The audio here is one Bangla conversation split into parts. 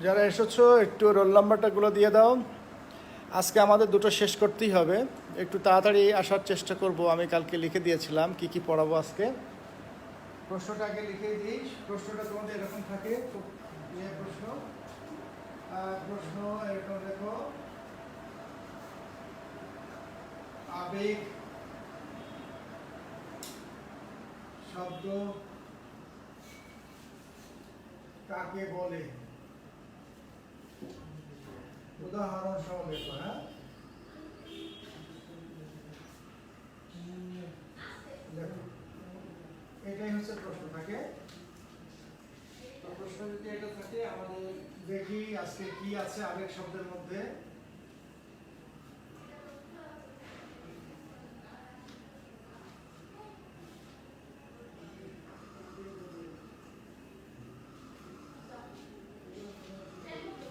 যারা এসেছো একটু রোল নাম্বারটাগুলো দিয়ে দাও। আজকে আমাদের দুটো শেষ করতেই হবে, একটু তাড়াতাড়ি আসার চেষ্টা করব। আমি কালকে লিখে দিয়েছিলাম কি কি পড়াবো আজকে। প্রশ্নটা আগে লিখে দিই। প্রশ্নটা তোমাদের এরকম থাকে, খুব প্রশ্ন। প্রশ্ন এরকম দেখো, আবেগ শব্দ কাকে বলে, উদাহরণ সহ লেখো। হ্যাঁ, দেখো এটাই হচ্ছে প্রশ্ন থাকে। তো প্রশ্ন যদি এটা থাকে, আমাদের দেখি আজকে কি আছে আবেগ শব্দের মধ্যে।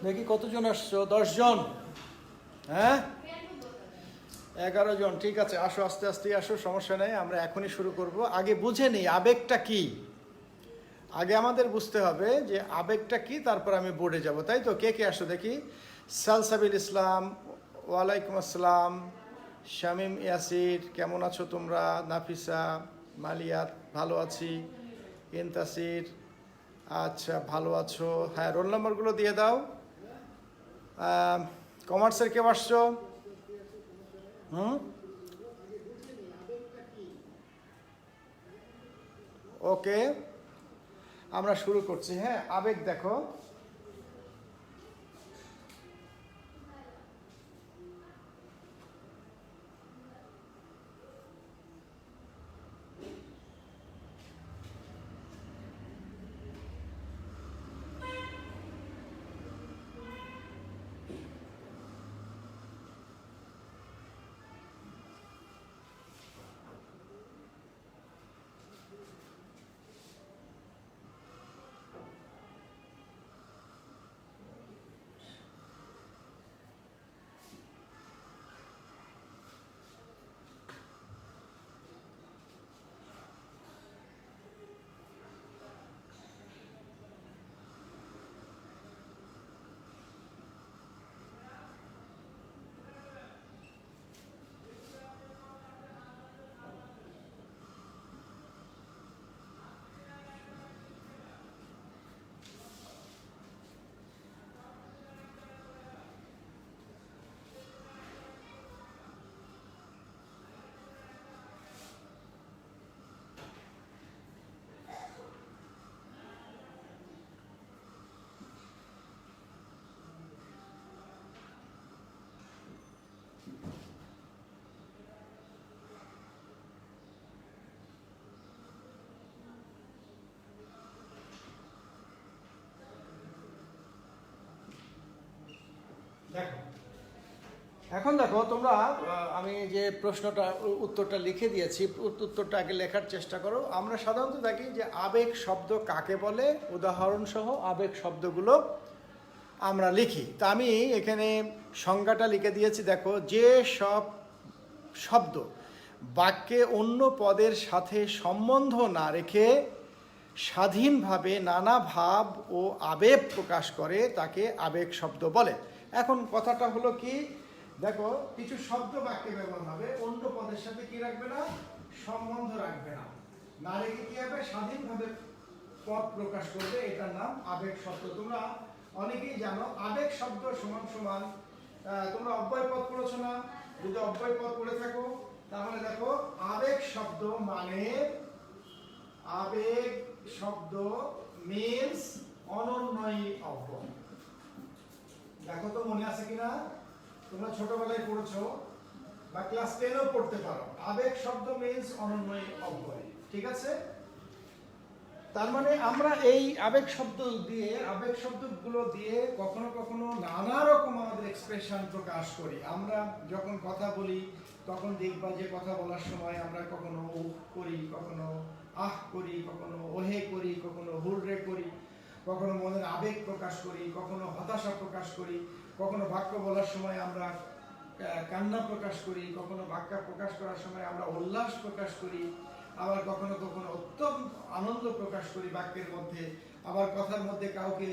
দেখি কতজন আসছো? 10 জন। হ্যাঁ, 11 জন। ঠিক আছে, আসো, আস্তে আস্তে আসো, সমস্যা নেই। আমরা এখনই শুরু করব। আগে বুঝে নিই আবেগটা কি। আগে আমাদের বুঝতে হবে যে আবেগটা কি, তারপর আমি বোর্ডে যাব। তাই তো, কে কে আসো দেখি। সালসাবিল ইসলাম, ওয়ালাইকুম আসসালাম। শামীম ইয়াসির, কেমন আছো তোমরা? নাফিসা, মালিয়াত, ভালো আছি। ইনতাসির, আচ্ছা ভালো আছো। হ্যাঁ, রোল নম্বরগুলো দিয়ে দাও। কমার্সের কেউ আসছো? ওকে, আমরা শুরু করছি। হ্যাঁ, আবেগ দেখো, দেখো এখন দেখো তোমরা, আমি যে প্রশ্নটা উত্তরটা লিখে দিয়েছি, উত্তরটা আগে লেখার চেষ্টা করো। আমরা সাধারণত দেখি যে আবেগ শব্দ কাকে বলে, উদাহরণ সহ আবেগ শব্দগুলো আমরা লিখি। তা আমি এখানে সংজ্ঞাটা লিখে দিয়েছি। দেখো, যে সব শব্দ বাক্যে অন্য পদের সাথে সম্বন্ধ না রেখে স্বাধীনভাবে নানা ভাব ও আবেগ প্রকাশ করে তাকে আবেগ শব্দ বলে। এখন কথাটা হলো কি, দেখো কিছু শব্দ বাক্যে ব্যবহার হবে, অন্য পদের সাথে কি রাখবে না, সম্বন্ধ রাখবে না, না রেখে কি হবে, স্বাধীনভাবে পদ প্রকাশ করবে, এটার নাম আবেগ শব্দ। তোমরা অনেকেই জানো আবেগ শব্দ সমান সমান, তোমরা অব্যয় পদ পড়েছো না? যদি অব্যয় পদ পড়ে থাকো তাহলে দেখো আবেগ শব্দ মানে, আবেগ শব্দ মিন্স অনন্যয়ী অব্যয়। দেখো তো মনে আছে কিনা, তোমরা ছোটবেলায় পড়েছো বা ক্লাস 10এও পড়তে পারো। আবেগ শব্দ মিন্স অনন্যয়ী অব্যয়, ঠিক আছে? তার মানে আমরা এই আবেগ শব্দ দিয়ে, আবেগ শব্দগুলো দিয়ে কখনো কখনো নানা রকম আমাদের এক্সপ্রেশন প্রকাশ করি। আমরা যখন কথা বলি তখন দেখবা যে কথা বলার সময় আমরা কখনো উহ করি, কখনো আহ করি, কখনো ওহে করি, কখনো হুররে করি, কখনো মনের আবেগ প্রকাশ করি, কখনো হতাশা প্রকাশ করি, কখনো বাক্য বলার সময় আমরা কান্না প্রকাশ করি, কখনো বাক্য প্রকাশ করার সময় আমরা উল্লাস প্রকাশ করি, আবার কখনো কখনো অত্যন্ত আনন্দ প্রকাশ করি বাক্যের মধ্যে, আবার কথার মধ্যে কাউকে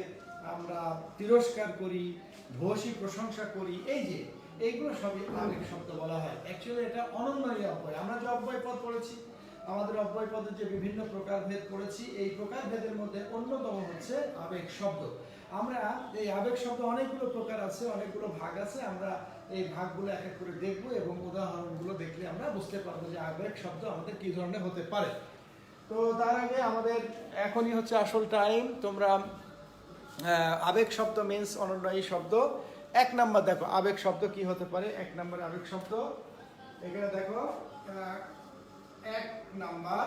আমরা তিরস্কার করি, ভূয়সী প্রশংসা করি, এইগুলো সবই আবেগ শব্দ বলা হয়। অ্যাকচুয়ালি এটা অনন্যই অব্যয়। আমরা যে অব্যয় পদ পড়েছি, আমাদের অব্যয় পদের যে বিভিন্ন প্রকারভেদ পড়েছি, এই প্রকারভেদের মধ্যে অন্যতম হচ্ছে আবেগ শব্দ। আমরা এই আবেগ শব্দ অনেকগুলো প্রকার আছে, অনেকগুলো ভাগ আছে। আমরা এই ভাগগুলো এক এক করে দেখবো এবং উদাহরণগুলো দেখলে আমরা বুঝতে পারবো যে আবেগ শব্দ আমাদের কি ধরনের হতে পারে। তো তার আগে আমাদের এখনই হচ্ছে আসল টাইম। তোমরা আবেগ শব্দ মিন্স অনন্যয়ী শব্দ। 1 নাম্বার দেখো আবেগ শব্দ কি হতে পারে। 1 নাম্বার আবেগ শব্দ এখানে দেখো, 1 নাম্বার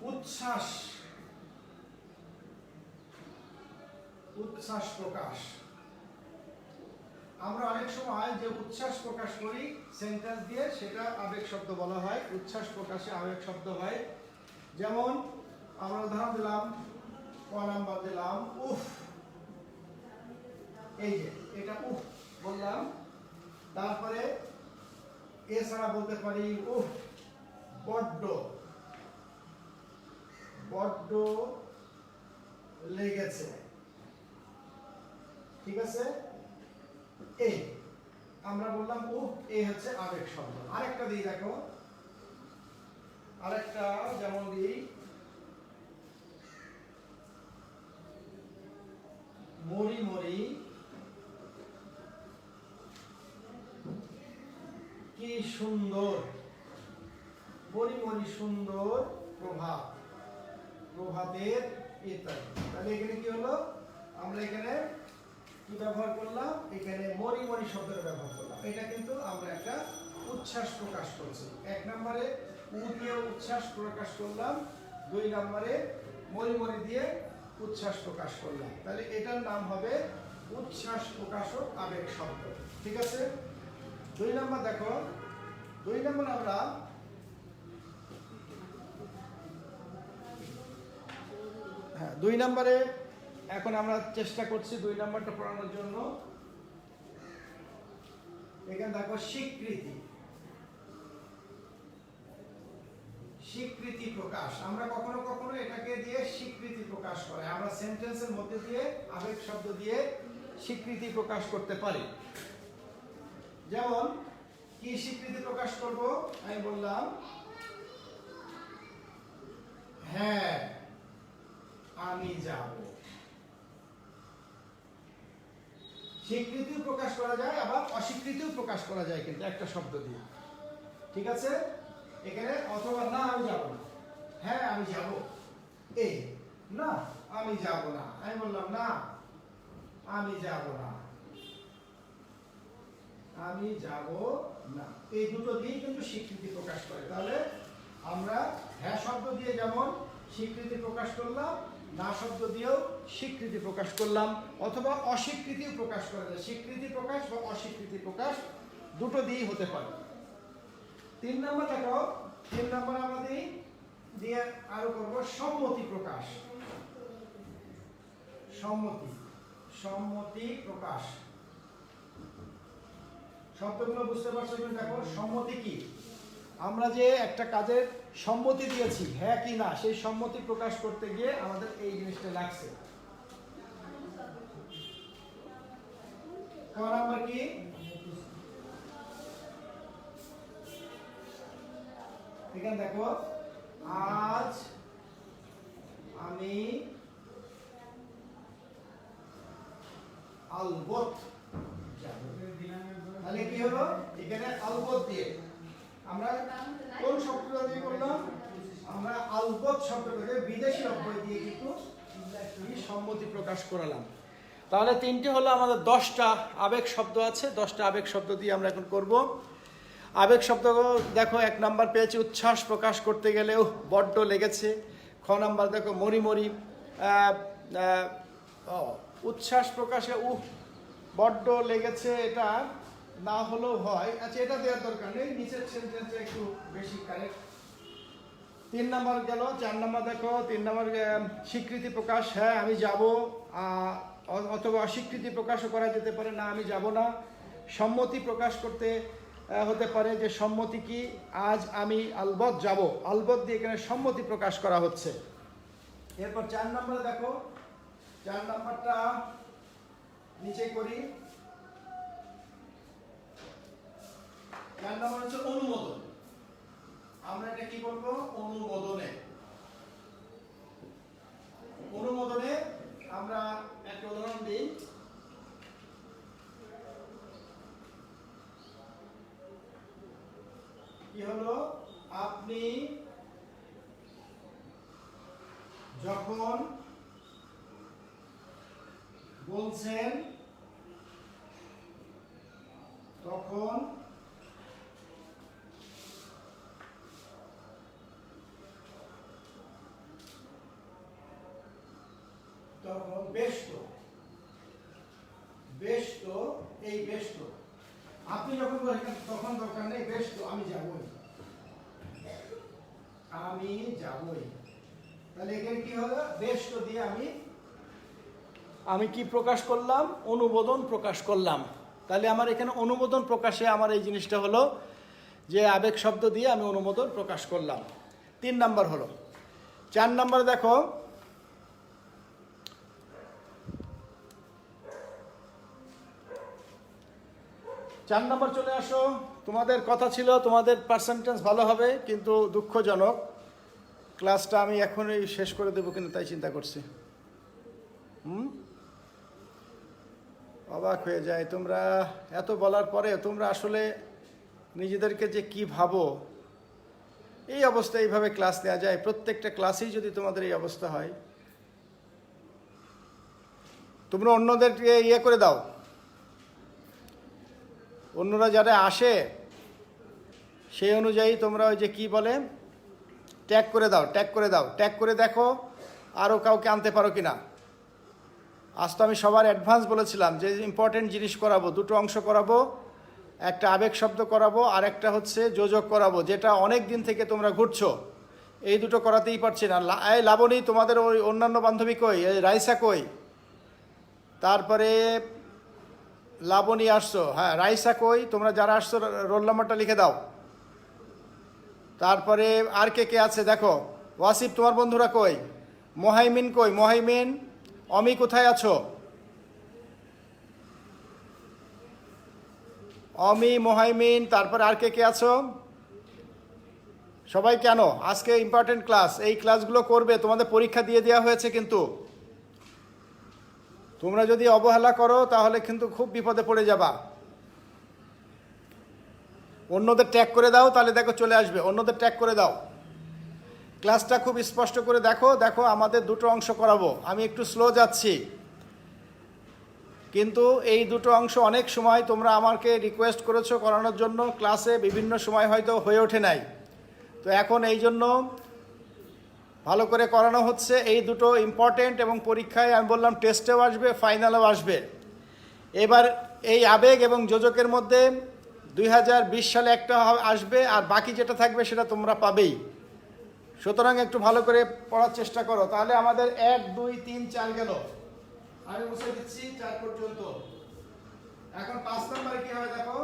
উচ্ছ্বাস। উচ্ছ্বাস প্রকাশ। আমরা অনেক সময় যে উচ্ছ্বাস প্রকাশ করি সেন্টেন্স দিয়ে, সেটা আবেগ শব্দ বলা হয়। উচ্ছ্বাস প্রকাশে আবেগ শব্দ হয়। যেমন আমরা উদাহরণ দিলাম, ক নাম্বার দিলাম উফ। এই যে এটা উফ বললাম। তারপরে এছাড়া বলতে পারি উফ বড্ড, বড্ড লেগেছে। ঠিক আছে, এই আমরা বললাম উফ, এই হচ্ছে আবেগ শব্দ। আরেকটা দিই দেখো, আরেকটা যেমন দিই মরি মরি কি সুন্দর। মরি মরি সুন্দর প্রভাত, প্রভাতের ইত্যাদি। তাহলে এখানে কি হলো, আমরা এখানে কি ব্যবহার করলাম, এখানে মরি মরি শব্দের ব্যবহার করলাম। এটা কিন্তু আমরা একটা উচ্ছ্বাস প্রকাশ করছি। 1 নম্বরে উ দিয়ে উচ্ছ্বাস প্রকাশ করলাম, 2 নম্বরে মরি মরি দিয়ে উচ্ছ্বাস প্রকাশ করলাম। তাহলে এটার নাম হবে উচ্ছ্বাস প্রকাশক আবেগ শব্দ। ঠিক আছে, 2 নম্বর দেখো, 2 নম্বর আমরা হ্যাঁ 2 নম্বরে এখন আমরা চেষ্টা করছি 2 নম্বরটা পড়ানোর জন্য। এখানে দেখো স্বীকৃতি। স্বীকৃতি প্রকাশ। আমরা কখনো কখনো এটাকে দিয়ে স্বীকৃতি প্রকাশ করে, আমরা সেন্টেন্সের মধ্যে দিয়ে আবেগ শব্দ দিয়ে স্বীকৃতি প্রকাশ করতে পারি। যেমন কি স্বীকৃতি প্রকাশ করব, আমি বললাম হ্যাঁ আমি যাব। স্বীকৃতিও প্রকাশ করা যায়, আবার অস্বীকৃতিও প্রকাশ করা যায় কিন্তু একটা শব্দ দিয়ে। ঠিক আছে, এখানে অথবা না আমি যাব না, হ্যাঁ আমি যাব, এই না আমি যাব না, আমি বললাম না আমি যাব না, আমি যাব না। এই দুটো দিয়ে কিন্তু স্বীকৃতি প্রকাশ করে। তাহলে আমরা হ্যাঁ শব্দ দিয়ে যেমন স্বীকৃতি প্রকাশ করলাম, না শব্দ দিয়েও স্বীকৃতি প্রকাশ করলাম, অথবা অস্বীকৃতিও প্রকাশ করা যায়। স্বীকৃতি প্রকাশ বা অস্বীকৃতি প্রকাশ দুটো দিয়েই হতে পারে। 3 নম্বর দেখো, 3 নম্বর আমরা দিয়ে আরো করব সম্মতি প্রকাশ। সম্মতি, সম্মতি প্রকাশ। শব্দগুলো বুঝতে পারছো কিনা দেখো। সম্মতি কি, আমরা যে একটা কাজের সম্মতি দিয়েছি হ্যাঁ কি না, সেই সম্মতি প্রকাশ করতে গিয়ে আমাদের এই জিনিসটা লাগছে। ক নাম্বার কি, এখানে দেখো আজ আমি আলবত যাব। তাহলে কি হলো, এখানে আলবত দিয়ে আমরা কোন শব্দটা দিয়ে করলাম, আমরা আলবত শব্দটাকে বিদেশি অব্যয় দিয়ে কিন্তু সম্মতি প্রকাশ করালাম। তাহলে 3টে হলো আমাদের 10টা আবেগ শব্দ আছে। 10টা আবেগ শব্দ দিয়ে আমরা এখন করব। আবেগ শব্দ দেখো, 1 নাম্বার পেয়েছি উচ্ছ্বাস প্রকাশ করতে গেলেও বড্ড লেগেছে। খ নাম্বার দেখো মরি মরি, উচ্ছ্বাস প্রকাশে বড্ড লেগেছে, এটা না হলেও হয়। আচ্ছা এটা দেওয়ার দরকার নেই, নিচের সেন্টেন্সে একটু বেশি কারেক্ট। 3 নাম্বার গেল। 4 নাম্বার দেখো, 3 নাম্বার স্বীকৃতি প্রকাশ, হ্যাঁ আমি যাব, অথবা অস্বীকৃতি প্রকাশও করা যেতে পারে, না আমি যাব না। সম্মতি প্রকাশ করতে হতে পারে যে সম্মতি কি, আজ আমি আলবত যাব। আলবত দিয়ে এখানে সম্মতি প্রকাশ করা হচ্ছে। এরপর 4 নম্বরে দেখো, 4 নম্বরটা নিচে করি। 4 নম্বর হচ্ছে অনুমোদন। আমরা এটা কি বলবো? অনুমোদনে। অনুমোদনে আমরা একটা উদাহরণ দিই। কি হলো? আপনি যখন বলছেন তখন বেশ তো, বেশ তো, এই বেশ তো। আপনি যখন বলেন তখন দরকার নেই, বেশ তো, আমি যাবই, আমি যাবই। তাহলে এখানে কি হলো? বেশ তো দিয়ে আমি কি প্রকাশ করলাম? অনুমোদন প্রকাশ করলাম। তাহলে আমার এখানে অনুমোদন প্রকাশে আমার এই জিনিসটা হলো যে আবেগ শব্দ দিয়ে আমি অনুমোদন প্রকাশ করলাম। 3 নাম্বার হলো। 4 নাম্বারে দেখো, চার নাম্বার চলে আসো। তোমাদের কথা ছিল তোমাদের পার্সেন্টেজ ভালো হবে, কিন্তু দুঃখজনক ক্লাসটা আমি এখনই শেষ করে দেবো কিনা তাই চিন্তা করছি। অবাক হয়ে যায়, তোমরা এত বলার পরে তোমরা আসলে নিজেদেরকে যে কি ভাবো। এই অবস্থা এইভাবে ক্লাস নেওয়া যায়? প্রত্যেকটা ক্লাসেই যদি তোমাদের এই অবস্থা হয়, তোমরা অন্যদেরকে ইয়ে করে দাও। অন্যরা যারা আসে সেই অনুযায়ী তোমরা ওই যে কি বলে, ট্যাগ করে দাও, ট্যাগ করে দাও, ট্যাগ করে দেখো আরও কাউকে আনতে পারো কিনা। আজ তো আমি সবার অ্যাডভান্স বলেছিলাম যে ইম্পর্টেন্ট জিনিস করাবো, 2টো অংশ করাবো, একটা আবেগ শব্দ করাবো আর একটা হচ্ছে যোজক করাবো, যেটা অনেক দিন থেকে তোমরা ঘুরছো। এই 2টো করাতেই পারছি না। এই লাবণী, তোমাদের ওই অন্যান্য বান্ধবী কই? এই রাইসা কই? তারপরে লাবণী আসছো, হ্যাঁ রাইসা কই? তোমরা যারা আসছো রোল নাম্বারটা লিখে দাও। তারপরে আর কে কে আছে দেখো। ওয়াসিফ, তোমার বন্ধুরা কই? মোহাইমিন কই? মোহাইমিন, অমি কোথায় আছো? অমি, মোহাইমিন, তারপরে আর কে কে আছো? সবাই কেন? আজকে ইম্পর্টেন্ট ক্লাস, এই ক্লাসগুলো করবে। তোমাদের পরীক্ষা দিয়ে দেওয়া হয়েছে, কিন্তু তোমরা যদি অবহেলা করো তাহলে কিন্তু খুব বিপদে পড়ে যাবা। অন্যদের ট্যাগ করে দাও, তাহলে দেখো চলে আসবে। অন্যদের ট্যাগ করে দাও। ক্লাসটা খুব স্পষ্ট করে দেখো। দেখো আমাদের 2টো অংশ করাবো। আমি একটু স্লো যাচ্ছি, কিন্তু এই 2টো অংশ অনেক সময় তোমরা আমাকে রিকোয়েস্ট করেছো করানোর জন্য, ক্লাসে বিভিন্ন সময় হয়তো হয়ে ওঠে নাই। তো এখন এই জন্য ভালো করে করানো হচ্ছে। এই 2টো ইম্পর্টেন্ট এবং পরীক্ষায় আমি বললাম টেস্টেও আসবে, ফাইনালেও আসবে। এবার এই আবেগ এবং যোজকের মধ্যে 2020 সালে একটা আসবে, আর বাকি যেটা থাকবে সেটা তোমরা পাবেই। সুতরাং একটু ভালো করে পড়ার চেষ্টা করো। তাহলে আমাদের 1, 2, 3, 4 গেল। আমি মুছে দিচ্ছি 4 পর্যন্ত। এখন 5 নম্বরে কি হবে দেখো।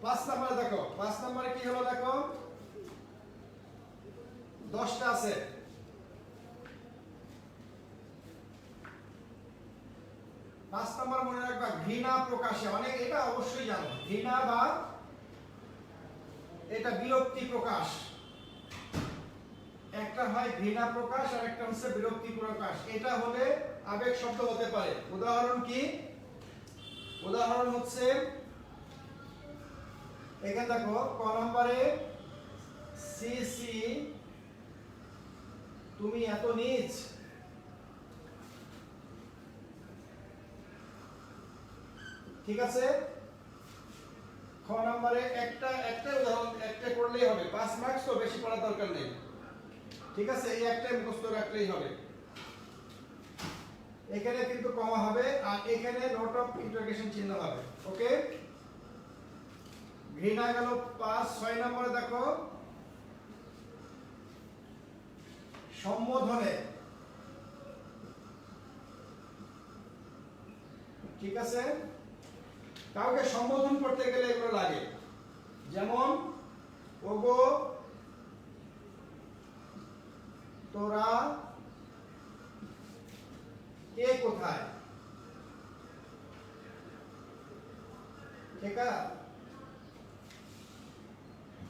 পাঁচ নম্বরে দেখো, 5 নম্বরে কি হলো দেখো। 10টা আছে। 5 নম্বর মনে রাখবা, ঘৃণা প্রকাশে। অনেক এটা অবশ্যই জানো, ঘৃণা বা এটা বিরক্তি প্রকাশ। একটা হয় ঘৃণা প্রকাশ আর একটা হচ্ছে বিরক্তি প্রকাশ। এটা হলে আবেগ শব্দ হতে পারে। উদাহরণ কি? উদাহরণ হচ্ছে এখানে দেখো, ক নম্বরে, সি সি তুমি এত নীচ। ঠিক আছে। খ নম্বরে একটা উদাহরণ একটা করলেই হবে, 5 মার্কস, তো বেশি পড়ার দরকার নেই। ঠিক আছে, এই একটাই মুখস্থ রাখলেই হবে। এখানে কিন্তু কমা হবে, আর এখানে নোট অফ ইন্টারোগেশন চিহ্ন হবে। ওকে, ঘৃণা গেল 5। 6 নম্বরে দেখো, সম্বোধনে। ঠিক আছে? কাউকে সম্বোধন করতে গেলে এগুলো লাগে, যেমন ওগো, তোরা, কে কোথায়,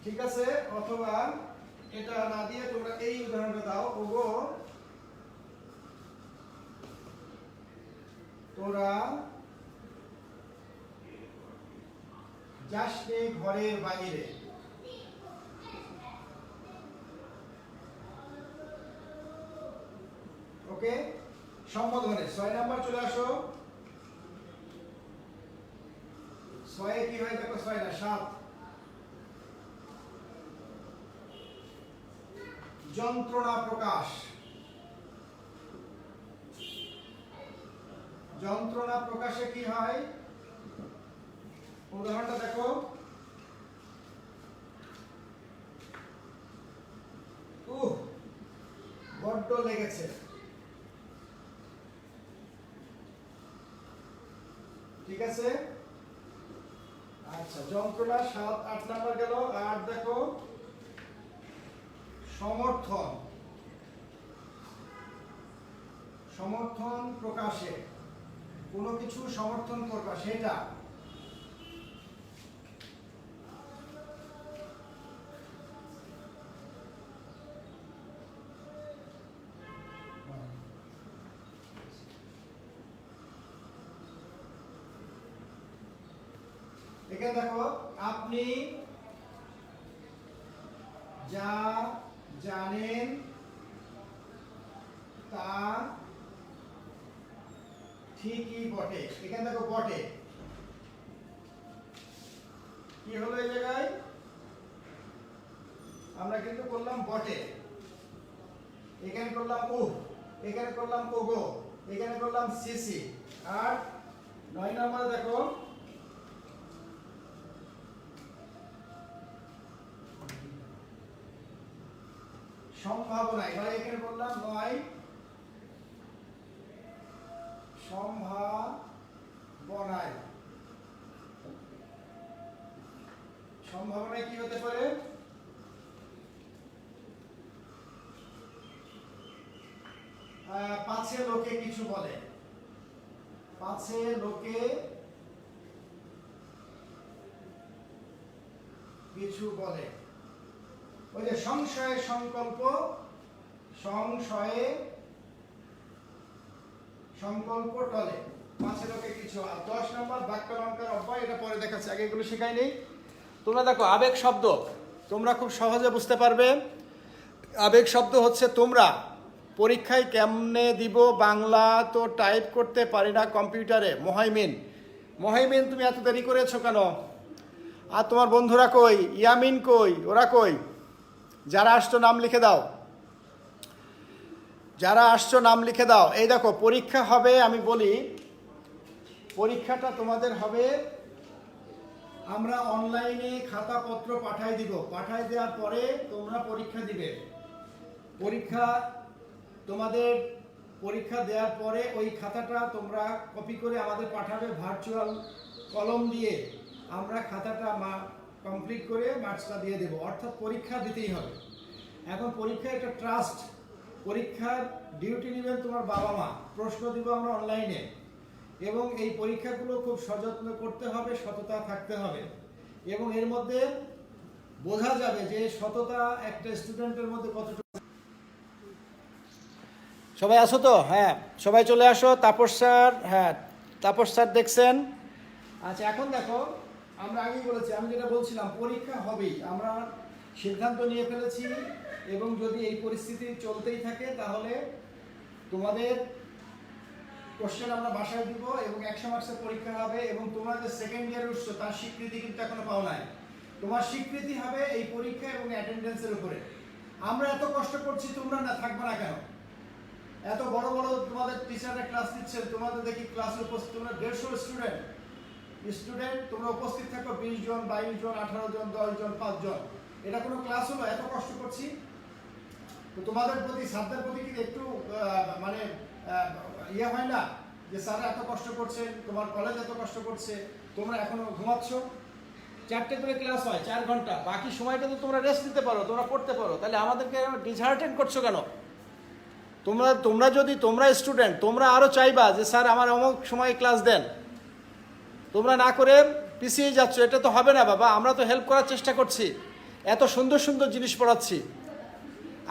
ঠিক আছে? অথবা এটা না দিয়ে তোমরা এই উদাহরণটা দাও, ওগো তোরা যাস নে ঘরের বাইরে। ওকে, সম্বোধনে 6 নাম্বার চলে আসো। 6 কি হয় দেখো, 6 না 7। যন্ত্রণা প্রকাশ। যন্ত্রণা প্রকাশে কি হয়? উদাহরণটা দেখো, বড্ড লেগেছে। ঠিক আছে? আচ্ছা, যন্ত্রণা 7, 8 নাম্বার গেল। আর দেখো সমর্থন। সমর্থন প্রকাশে, কোনো কিছু সমর্থন করবা সেটা। এখানে দেখো, আপনি যা জানেন তা ঠিকই বটে। এখানে দেখো বটে, কি হলো এই জায়গায়? আমরা কিন্তু করলাম বটে, এখানে করলাম এখানে করলাম ওগো, এখানে করলাম সিসি। আর 9 নম্বরে দেখো, সম্ভাবনা। এবার এখানে বললাম 9 সম্ভাবনায়। সম্ভাবনায় কি হতে পারে? পাছে লোকে কিছু বলে। পাছে লোকে কিছু বলে। ওই যে সংশয়ে সংকল্প, সংশয়ে সংকল্প টলে, পাছে লোকে কিছু। আর 10 নম্বর বাক্যালঙ্কার অব্যয়, এটা পরে দেখাচ্ছি, আগে এগুলো শেখাই নেই। তোমরা দেখো আবেগ শব্দ তোমরা খুব সহজে বুঝতে পারবে। আবেগ শব্দ হচ্ছে, তোমরা পরীক্ষায় কেমনে দিব, বাংলা তো টাইপ করতে পারি না কম্পিউটারে। মহাইমিন তুমি এত দেরি করেছো কেন? আর তোমার বন্ধুরা কই? ইয়ামিন কই? ওরা কই? যারা আসছো নাম লিখে দাও, যারা আসছো নাম লিখে দাও। এই দেখো পরীক্ষা হবে, আমি বলি পরীক্ষাটা তোমাদের হবে, আমরা অনলাইনে খাতাপত্র পাঠাই দিব। পাঠাই দেওয়ার পরে তোমরা পরীক্ষা দিবে। তোমাদের পরীক্ষা দেওয়ার পরে ওই খাতাটা তোমরা কপি করে আমাদের পাঠাবে ভার্চুয়াল কলম দিয়ে। আমরা খাতাটা কমপ্লিট করে মার্কসটা দিয়ে দেব। অর্থাৎ পরীক্ষা দিতেই হবে। এখন পরীক্ষা একটা ট্রাস্ট, পরীক্ষার ডিউটি নেবেন তোমার বাবা মা। প্রশ্ন দিব আমরা অনলাইনে, এবং এই পরীক্ষাগুলো খুব সযত্ন করতে হবে, সততা থাকতে হবে। এবং এর মধ্যে বোঝা যাবে যে সততা একটা স্টুডেন্টের মধ্যে কতটুকু। সবাই আসো তো? হ্যাঁ, সবাই চলে আসো। তাপস স্যার, হ্যাঁ তাপস স্যার দেখছেন। আচ্ছা, এখন দেখো, আমরা আগেই বলেছি, আমি যেটা বলছিলাম পরীক্ষা হবেই, আমরা সিদ্ধান্ত নিয়ে ফেলেছি। এবং যদি এই পরিস্থিতি চলতেই থাকে তাহলে তোমাদের কোশ্চেন আমরা বাসায় দিব এবং 100 মার্কসের পরীক্ষা হবে। এবং তোমরা যে সেকেন্ড ইয়ারে উঠছো তার স্বীকৃতি কিন্তু এখনো পাও নাই। তোমার স্বীকৃতি হবে এই পরীক্ষা এবং অ্যাটেন্ডেন্সের উপরে। আমরা এত কষ্ট করছি, তোমরা না থাকবে না কেন? এত বড় বড় তোমাদের টিচাররা ক্লাস দিচ্ছে, তোমাদের দেখি ক্লাসে উপস্থিত তোমরা 150 স্টুডেন্ট তোমরা উপস্থিত থাকো 20 জন, 22 জন, 18 জন, 10 জন, 5 জন। এটা কোনো ক্লাস হলো? এত কষ্ট করছি তো তোমাদের প্রতি, ছাত্রদের প্রতি কি একটু মানে ইয়ে হয় না যে স্যার এত কষ্ট করছেন, তোমার কলেজ এত কষ্ট করছে, তোমরা এখনো ঘুমাচ্ছ? 4টে করে ক্লাস হয়, 4 ঘন্টা, বাকি সময়টা তো তোমরা রেস্ট নিতে পারো, তোমরা পড়তে পারো, তাহলে আমাদেরকে ডিসহার্টেন করছো কেন? তোমরা স্টুডেন্ট, তোমরা আরও চাইবা যে স্যার আমার অমুক সময় ক্লাস দেন, তোমরা না করে পিছিয়ে যাচ্ছ। এটা তো হবে না বাবা, আমরা তো হেল্প করার চেষ্টা করছি, এত সুন্দর সুন্দর জিনিস পড়াচ্ছি।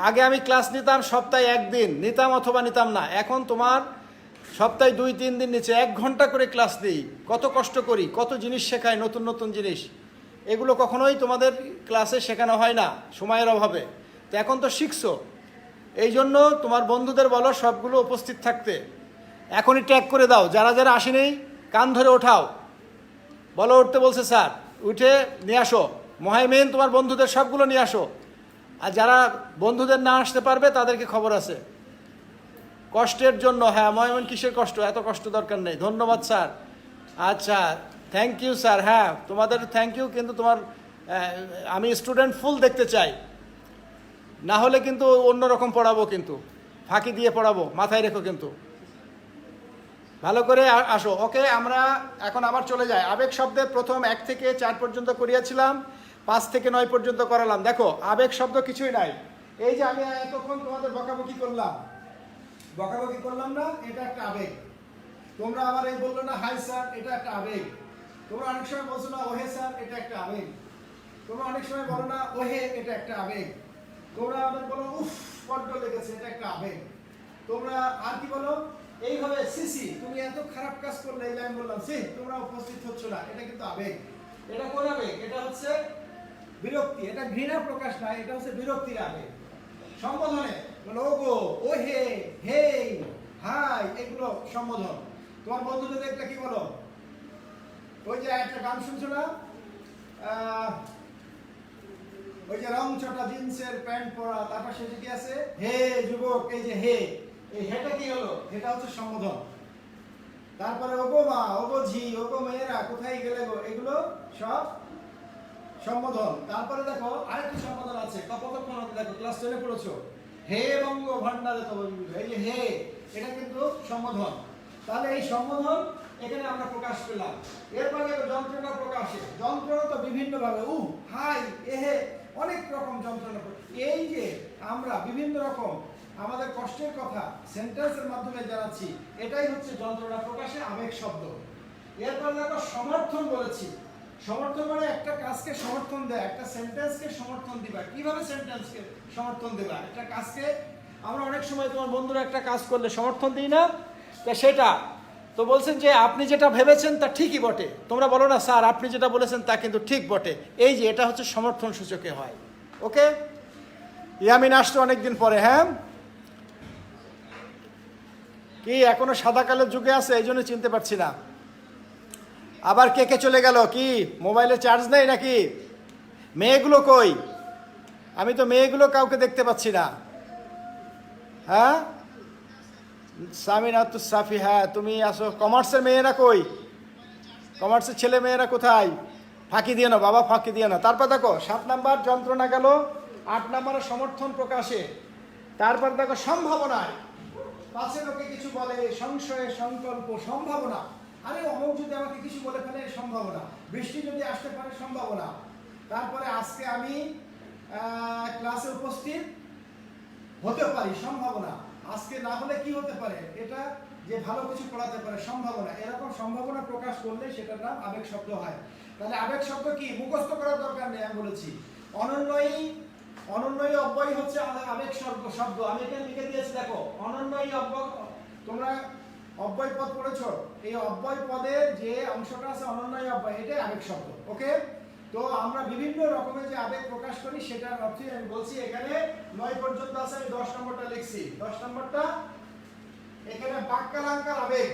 আগে আমি ক্লাস নিতাম সপ্তাহে 1 দিন, নিতাম অথবা নিতাম না, এখন তোমার সপ্তাহে 2-3 দিন নিচে 1 ঘন্টা করে ক্লাস দিই। কত কষ্ট করি, কত জিনিস শেখাই, নতুন নতুন জিনিস, এগুলো কখনোই তোমাদের ক্লাসে শেখানো হয় না সময়ের অভাবে। তো এখন তো শিখছো, এই জন্য তোমার বন্ধুদের বলো সবগুলো উপস্থিত থাকতে। এখনই ট্যাগ করে দাও, যারা যারা আসেনি কান ধরে ওঠাও, বলো উঠতে বলছে স্যার, উঠে নিয়ে আসো। মহাইমেন তোমার বন্ধুদের সবগুলো নিয়ে আসো। আর যারা বন্ধুদের না আসতে পারবে তাদেরকে খবর আছে। কষ্টের জন্য, হ্যাঁ মহাইমেন কিসের কষ্ট, এত কষ্ট দরকার নেই। ধন্যবাদ স্যার, আচ্ছা থ্যাংক ইউ স্যার, হ্যাঁ তোমাদের থ্যাংক ইউ, কিন্তু তোমার আমি স্টুডেন্ট ফুল দেখতে চাই, না হলে কিন্তু অন্যরকম পড়াবো, কিন্তু ফাঁকি দিয়ে পড়াবো, মাথায় রেখো কিন্তু। ভালো করে আসো, ওকে। আমরা এখন আবার চলে যাই। আবেগ শব্দের প্রথম 1 থেকে 4 পর্যন্ত করিয়েছিলাম, 5 থেকে 9 পর্যন্ত করালাম। দেখো আবেগ শব্দ কিছুই নাই। এই যে আমি এতক্ষণ তোমাদের বকাবকি করলাম না, এটা একটা আবেগ। তোমরা আবার এই বললো না হাই স্যার, এটা একটা আবেগ। তোমরা অনেক সময় বলছো না ওহে স্যার, এটা একটা আবেগ। তোমরা অনেক সময় বলো না ওহে, এটা একটা আবেগ। তোমরা আবার বলো উফ বড্ড লেগেছে, এটা একটা আবেগ। তোমরা আর কি বলো, এইভাবে সিসি তুমি এত খারাপ কাজ করলে, এই যে আমি বললাম সি তোমরা উপস্থিত হচ্ছ না, এটা কিন্তু আবেগ। এটা কোন আবেগ? এটা হচ্ছে বিরক্তি। এটা ঘৃণা প্রকাশ না, এটা হচ্ছে বিরক্তির আবেগ। সম্বোধনে ওগো, ও হে, হে, হাই, এগুলো সম্বোধন। তোমার বন্ধুদের একটা কি বলো, ওই যে একটা গান শুনছো না, ওই যে রং চটা জিন্সের প্যান্ট পরা, তারপর সেটা কি আছে, হে যুবক, এই যে হে, এই হেটা কি হলো, এটা হচ্ছে সম্বোধন। তারপরে ওগো মা, ওগো ঝি, ওগো মেয়েরা কোথায় গেলে গো, এগুলো সব সম্বোধন। তারপরে দেখো আরেকটি সম্বোধন আছে, কতক্ষণ হতে দেখো ক্লাস 10 এ পড়েছো, হে বঙ্গ ভান্ডারে তব, এই যে হে, এটা কিন্তু সম্বোধন। তাহলে এই সম্বোধন এখানে আমরা প্রকাশ পেলাম। এরপরে যন্ত্রণা প্রকাশে, যন্ত্রণা তো বিভিন্ন ভাবে, হাই, এহে, অনেক রকম যন্ত্রণা। এই যে আমরা বিভিন্ন রকম আমাদের কষ্টের কথা সেন্টেন্সের মাধ্যমে জানাচ্ছি, এটাই হচ্ছে যন্ত্রণা প্রকাশে আবেগ শব্দ। এরপর দেখো সমর্থন বলেছি। সমর্থন মানে একটা কাজকে সমর্থন দেয়, একটা সেন্টেন্সকে সমর্থন দিবা। কিভাবে সেন্টেন্সকে সমর্থন দিবা? একটা কাজকে আমরা অনেক সময় তোমার বন্ধুরা একটা কাজ করলে সমর্থন দিই না, তা সেটা তো বলছেন যে আপনি যেটা ভেবেছেন তা ঠিকই বটে। তোমরা বলো না স্যার আপনি যেটা বলেছেন তা কিন্তু ঠিক বটে। এই যে এটা হচ্ছে সমর্থন সূচকে হয়। ওকে, ইয়ামিন আসতো অনেকদিন পরে। হ্যাঁ, কি এখনো সাদা কালের যুগে আছে, এই জন্য চিনতে পারছি না। আবার কে কে চলে গেল, কি মোবাইলে চার্জ নেই নাকি? মেয়েগুলো কই? আমি তো মেয়েগুলো কাউকে দেখতে পাচ্ছি না। হ্যাঁ, সামিনা তো সাফি, হ্যাঁ তুমি আসো। কমার্সের মেয়েরা কই? কমার্সের ছেলে মেয়েরা কোথায়? ফাঁকি দিয়ে না বাবা, ফাঁকি দিয়ে না। তারপর দেখো 7 নাম্বার যন্ত্রণা গেল, 8 নাম্বার সমর্থন প্রকাশে। তারপর দেখো সম্ভাবনায়, পাশে লোকে কিছু বলে, সংশয়, সংকল্প, সম্ভাবনা। আরে অমুক যদি আমাকে কিছু বলে ফেলে, সম্ভাবনা। বৃষ্টি যদি আসতে পারে, সম্ভাবনা। তারপরে আজকে আমি ক্লাসে উপস্থিত হতে পারি, সম্ভাবনা। আজকে না হলে কি হতে পারে, এটা যে ভালো কিছু পড়াতে পারে, সম্ভাবনা। এরকম সম্ভাবনা প্রকাশ করলে সেটার নাম আবেগ শব্দ হয়। তাহলে আবেগ শব্দ কি মুখস্থ করার দরকার নেই, আমি বলেছি। অনন্যই অব্যয় হচ্ছে আবেগ শব্দ। আমি এখানে লিখে দিয়েছি, দেখো অনন্যই অব্যয়। তোমরা অব্যয় পদ পড়েছো, এই অব্যয় পদের যে অংশটা আছে অনন্যই অব্যয়, এটাই আবেগ শব্দ। ওকে, তো আমরা বিভিন্ন রকমের যে আবেগ প্রকাশ করি সেটার অর্থই আমি বলছি। এখানে 9 পর্যন্ত আছে, আমি 10 নম্বরটা লিখছি। 10 নম্বরটা এখানে বাক্যালঙ্কার আবেগ।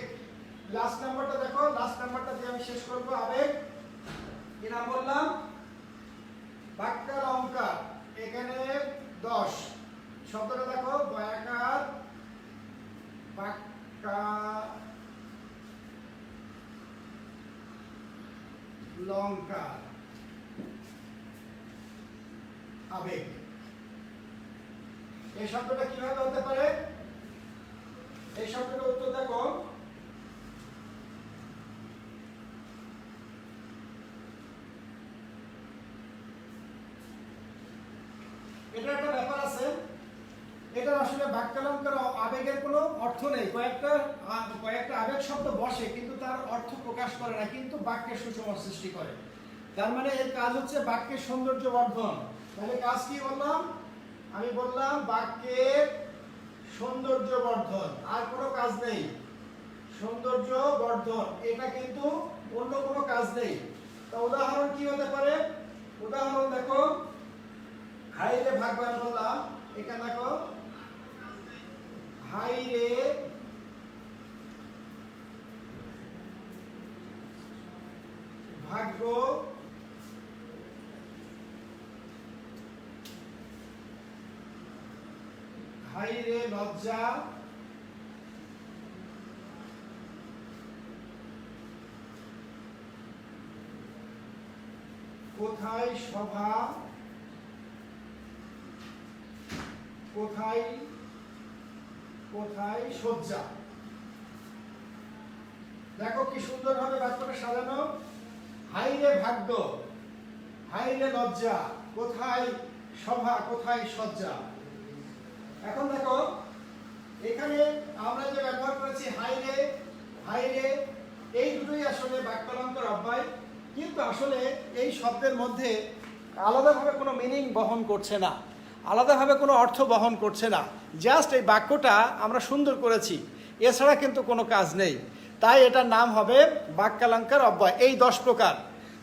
লাস্ট নাম্বারটা দেখো, লাস্ট নাম্বারটা দিয়ে আমি শেষ করব। আবেগ কি নাম বললাম? বাক্যালঙ্কার। এখানে 10 শব্দটা দেখো, বয়াকার, বাক্যালঙ্কার, আবেগ। এই শব্দটা কিভাবে হতে পারে? এই শব্দটার উত্তর দেখো, এটা আসলে বাক্যালঙ্কার আবেগের কোনো অর্থ নেই। কয়েকটা আবেগ শব্দ বসে কিন্তু তার অর্থ প্রকাশ করে না, কিন্তু বাক্যের সুষম সৃষ্টি করে। তার মানে এর কাজ হচ্ছে বাক্যের সৌন্দর্য বর্ধন। তাহলে কাজ কি বললাম? আমি বললাম বাক্যের সৌন্দর্য বর্ধন, আর কোনো কাজ নেই। সৌন্দর্য বর্ধন, এটা কিন্তু অন্য কোনো কাজ নেই। তা উদাহরণ কি হতে পারে? উদাহরণ দেখো, হাই রে ভাগ বললাম, এখানে দেখো হাই রে ভাগ্য হাই রে লজ্জা কোথায় সভা কোথায় কোথায় শয্যা। দেখো কি সুন্দরভাবে বাক্যটা সাজানো। হাই রে ভাগ্য, হাই রে লজ্জা, কোথায় সভা, কোথায় শয্যা। এখন দেখো এখানে আমরা যে ব্যবহার করেছি হাই রে, এই দুটোই আসলে বাক্যালঙ্কার অব্যয়, কিন্তু আসলে এই শব্দের মধ্যে আলাদাভাবে কোনো মিনিং বহন করছে না, আলাদাভাবে কোনো অর্থ বহন করছে না। জাস্ট এই বাক্যটা আমরা সুন্দর করেছি, এছাড়া কিন্তু কোনো কাজ নেই। তাই এটার নাম হবে বাক্যালঙ্কার অব্যয়। এই 10 প্রকার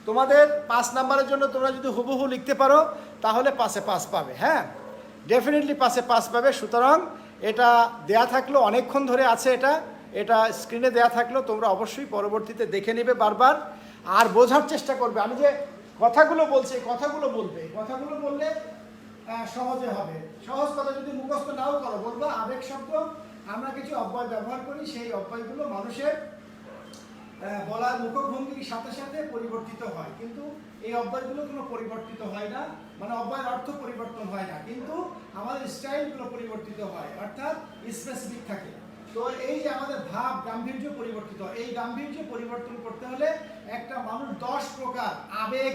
তোমাদের 5 নাম্বারের জন্য তোমরা যদি হুবহু লিখতে পারো তাহলে 5-এ 5 পাবে। হ্যাঁ, ডেফিনেটলি 5-এ 5 পাবে। সুতরাং এটা দেয়া থাকলো, অনেকক্ষণ ধরে আছে এটা স্ক্রিনে দেয়া থাকলো, তোমরা অবশ্যই পরবর্তীতে দেখে নেবে বারবার, আর বোঝার চেষ্টা করবে। আমি যে কথাগুলো বলছি কথাগুলো বললে সহজে হবে। সহজ কথা যদি মুখস্থ নাও করো, বলবো আবেগ শব্দ আমরা কিছু অব্যয় ব্যবহার করি, সেই অব্যয়গুলো মানুষের বলার মুখভঙ্গির সাথে সাথে পরিবর্তিত হয়, কিন্তু এই অব্যয়গুলো কোনো পরিবর্তিত হয় না, মানে অব্যয়ের অর্থ পরিবর্তন হয় না, কিন্তু আমাদের স্টাইলগুলো পরিবর্তিত হয়, অর্থাৎ স্পেসিফিক থাকে। তো এই যে আমাদের ভাব গাম্ভীর্য পরিবর্তিত, এই গাম্ভীর্য পরিবর্তন করতে হলে একটা মানুষ 10 প্রকার আবেগ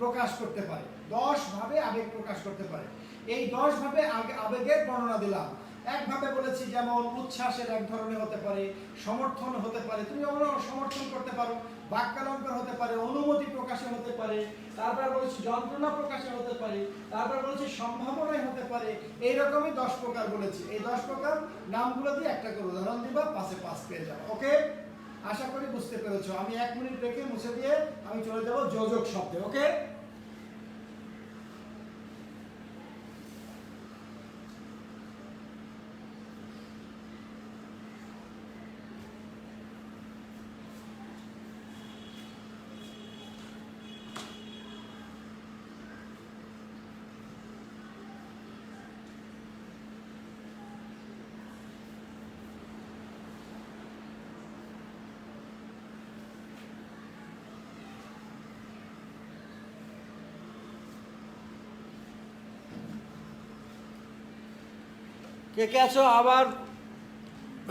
প্রকাশ করতে পারে, 10 ভাবে আবেগ প্রকাশ করতে পারে। এই 10 ভাবে আবেগের বর্ণনা দিলাম। একভাবে বলেছি যেমন উচ্ছ্বাসের এক ধরনের হতে পারে, সমর্থন হতে পারে, তুমি আমরা সমর্থন করতে পারো, বাক্যালঙ্কার হতে পারে, অনুমতি প্রকাশে হতে পারে, তারপর বলেছি যন্ত্রণা প্রকাশে হতে পারে, তারপর বলেছি সম্ভাবনায় হতে পারে। এইরকমই 10 প্রকার বলেছি। এই 10 প্রকার নামগুলো দিয়ে একটা করে উদাহরণ দিবা, 5-এ 5 পেয়ে যাবে। ওকে, আশা করি বুঝতে পেরেছো। আমি 1 মিনিট রেখে মুছে দিয়ে আমি চলে যাব যোজক শব্দে। ওকে, কে কে আছো আবার?